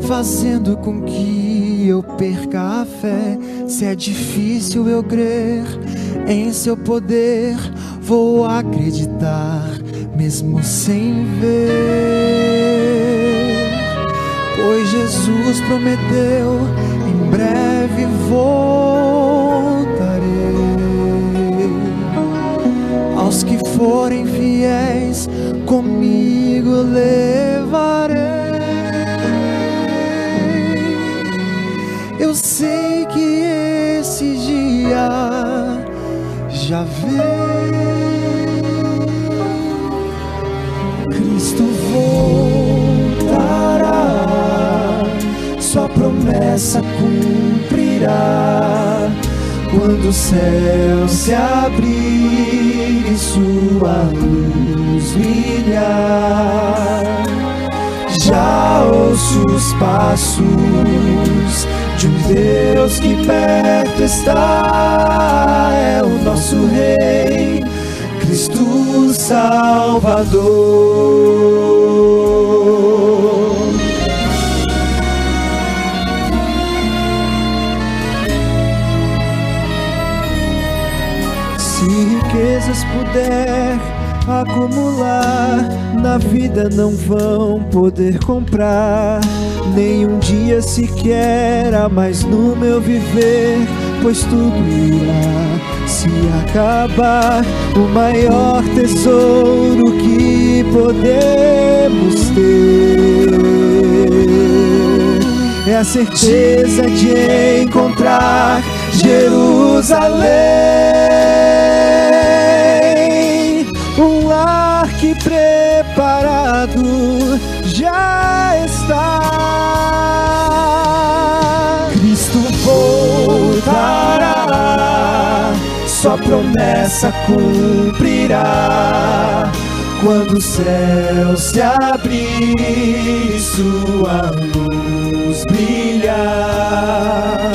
fazendo com que eu perca a fé. Se é difícil eu crer em seu poder, vou acreditar mesmo sem ver, pois Jesus prometeu: em breve voltarei. Aos que forem fiéis, comigo levarei. Eu sei que esse dia já veio. Cristo voltará, sua promessa cumprirá. Quando o céu se abrir e sua luz brilhar, já ouço os passos de um Deus que perto está. É o nosso Rei, Cristo Salvador. Se riquezas puder acumular, na vida não vão poder comprar nem um dia sequer a mais no meu viver, pois tudo irá se acabar. O maior tesouro que podemos ter é a certeza de encontrar Jerusalém, um lar que preparado já está. Cristo voltará, sua promessa cumprirá. Quando o céu se abrir e sua luz brilhar,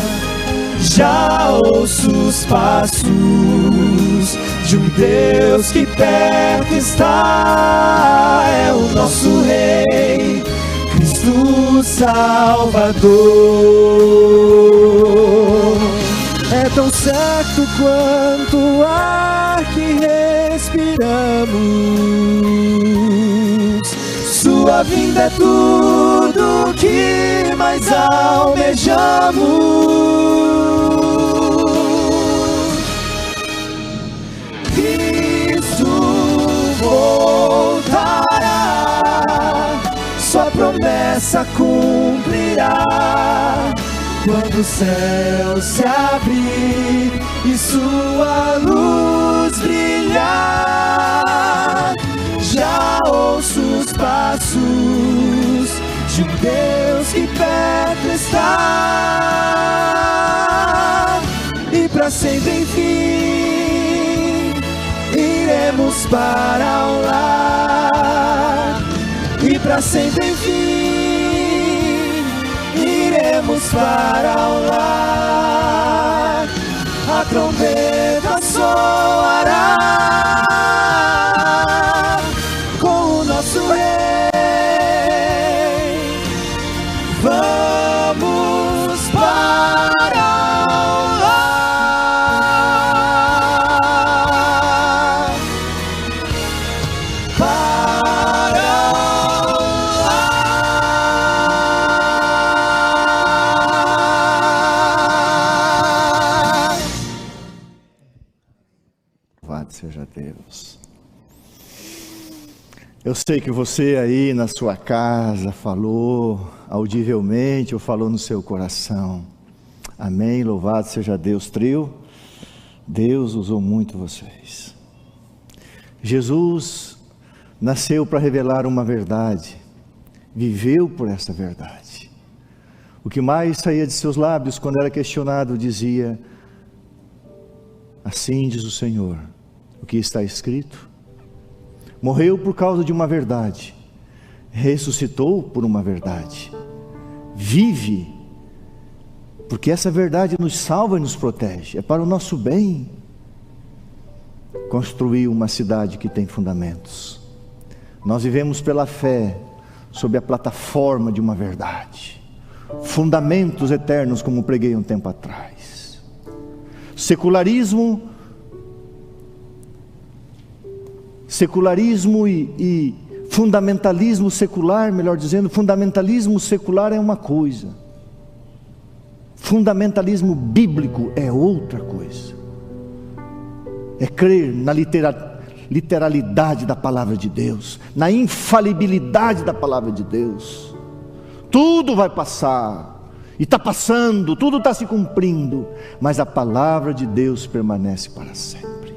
já ouço os passos de um Deus que perto está. É o nosso Rei, Cristo Salvador. É tão certo quanto o ar que respiramos, sua vinda é tudo que mais almejamos. Cristo voltará, sua promessa cumprirá. Quando o céu se abrir e sua luz brilhar, já ouço os passos de um Deus que perto está. E para sempre, enfim, iremos para o lar. E para sempre, enfim, iremos para o lar. A trombeta soará com o nosso Rei. Vamos para o lar. Para o lar. Louvado seja Deus. Eu sei que você aí na sua casa falou audivelmente ou falou no seu coração. Amém, louvado seja Deus. Trio, Deus usou muito vocês. Jesus nasceu para revelar uma verdade, viveu por essa verdade. O que mais saía de seus lábios quando era questionado dizia: assim diz o Senhor, o que está escrito. Morreu por causa de uma verdade, ressuscitou por uma verdade, vive, porque essa verdade nos salva e nos protege, é para o nosso bem. Construiu uma cidade que tem fundamentos. Nós vivemos pela fé, sob a plataforma de uma verdade. fundamentos eternos, como preguei um tempo atrás. Secularismo e fundamentalismo secular, melhor dizendo, fundamentalismo secular é uma coisa, fundamentalismo bíblico é outra coisa. É crer na literalidade da palavra de Deus, na infalibilidade da palavra de Deus. Tudo vai passar, e está passando, tudo está se cumprindo, mas a palavra de Deus permanece para sempre.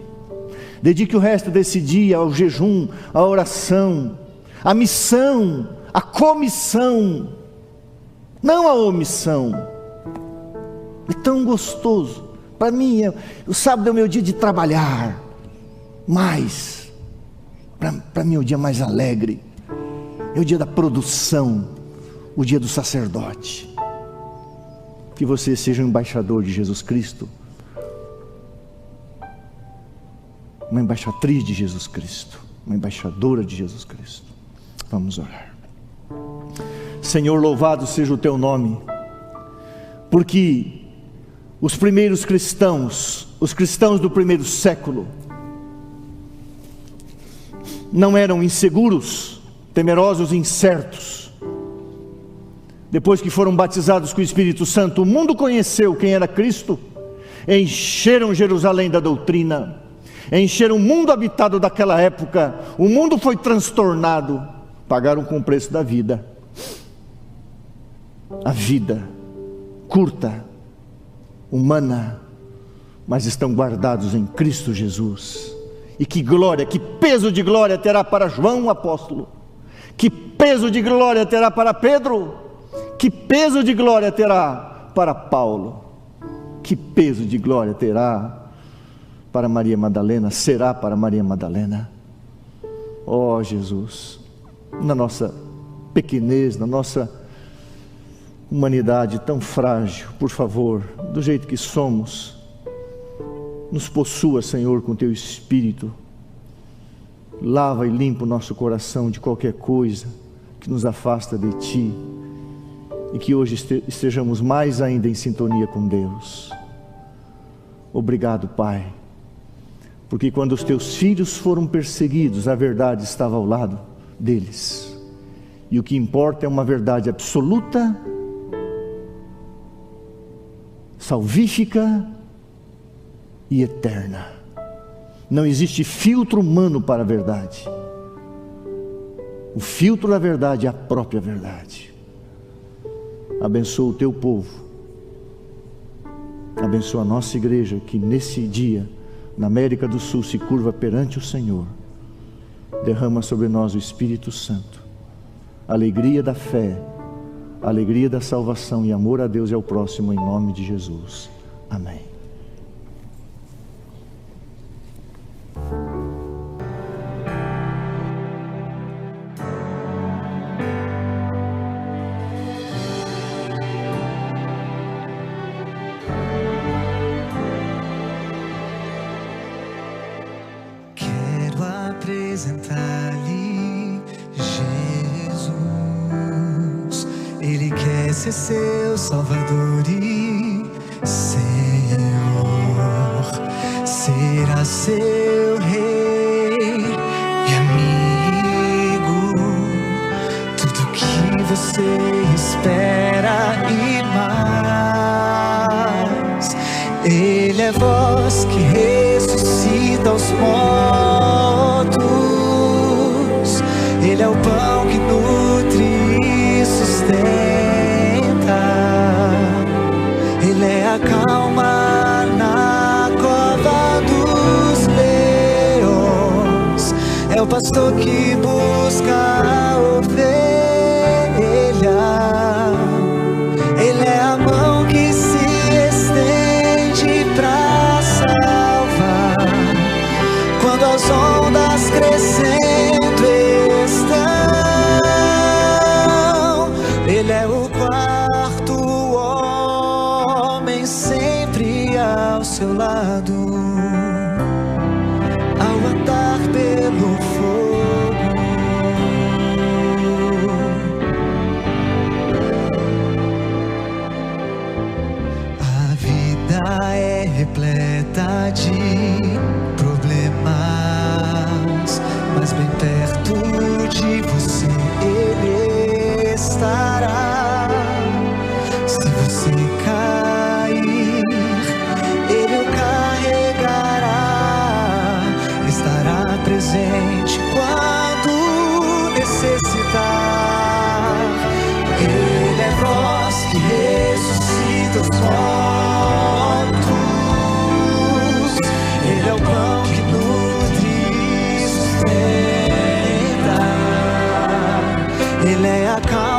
Dedique o resto desse dia ao jejum, à oração, à missão, à comissão, não à omissão. É tão gostoso. Para mim, o sábado é o meu dia de trabalhar, mas para mim é o dia mais alegre, é o dia da produção, o dia do sacerdote. Que você seja um embaixador de Jesus Cristo, uma embaixatriz de Jesus Cristo, uma embaixadora de Jesus Cristo. Vamos orar. Senhor, louvado seja o teu nome, porque os primeiros cristãos, os cristãos do primeiro século, não eram inseguros, temerosos e incertos. Depois que foram batizados com o Espírito Santo, o mundo conheceu quem era Cristo, encheram Jerusalém da doutrina, encheram o mundo habitado daquela época, o mundo foi transtornado, pagaram com o preço da vida. A vida curta, humana, mas estão guardados em Cristo Jesus. E que glória, que peso de glória terá para João o apóstolo, que peso de glória terá para Pedro, que peso de glória terá para Paulo, que peso de glória terá para Maria Madalena, será para Maria Madalena. Ó Jesus, na nossa pequenez, na nossa humanidade tão frágil, por favor, do jeito que somos, nos possua, Senhor, com teu Espírito. Lava e limpa o nosso coração de qualquer coisa que nos afasta de Ti, e que hoje estejamos mais ainda em sintonia com Deus. Obrigado, Pai, porque quando os teus filhos foram perseguidos, a verdade estava ao lado deles, e o que importa é uma verdade absoluta, salvífica e eterna. Não existe filtro humano para a verdade. O filtro da verdade é a própria verdade. Abençoa o teu povo, abençoa a nossa igreja, que nesse dia, na América do Sul, se curva perante o Senhor. Derrama sobre nós o Espírito Santo, alegria da fé, alegria da salvação e amor a Deus e ao próximo, em nome de Jesus. Amém. Quero apresentar-lhe Jesus. Ele quer ser seu Salvador e Senhor. Será seu Rei e amigo. Tudo que você espera e mais. Ele é voz que ressuscita os mortos. Ele é o pão que nutre e sustenta. Ele é a calma na cova dos leões. É o pastor que busca a ovelha. Ele é a mão que se estende pra salvar quando as ondas crescendo estão. Ele é o quarto homem sempre ao seu lado, ao andar pelo fogo. acalma.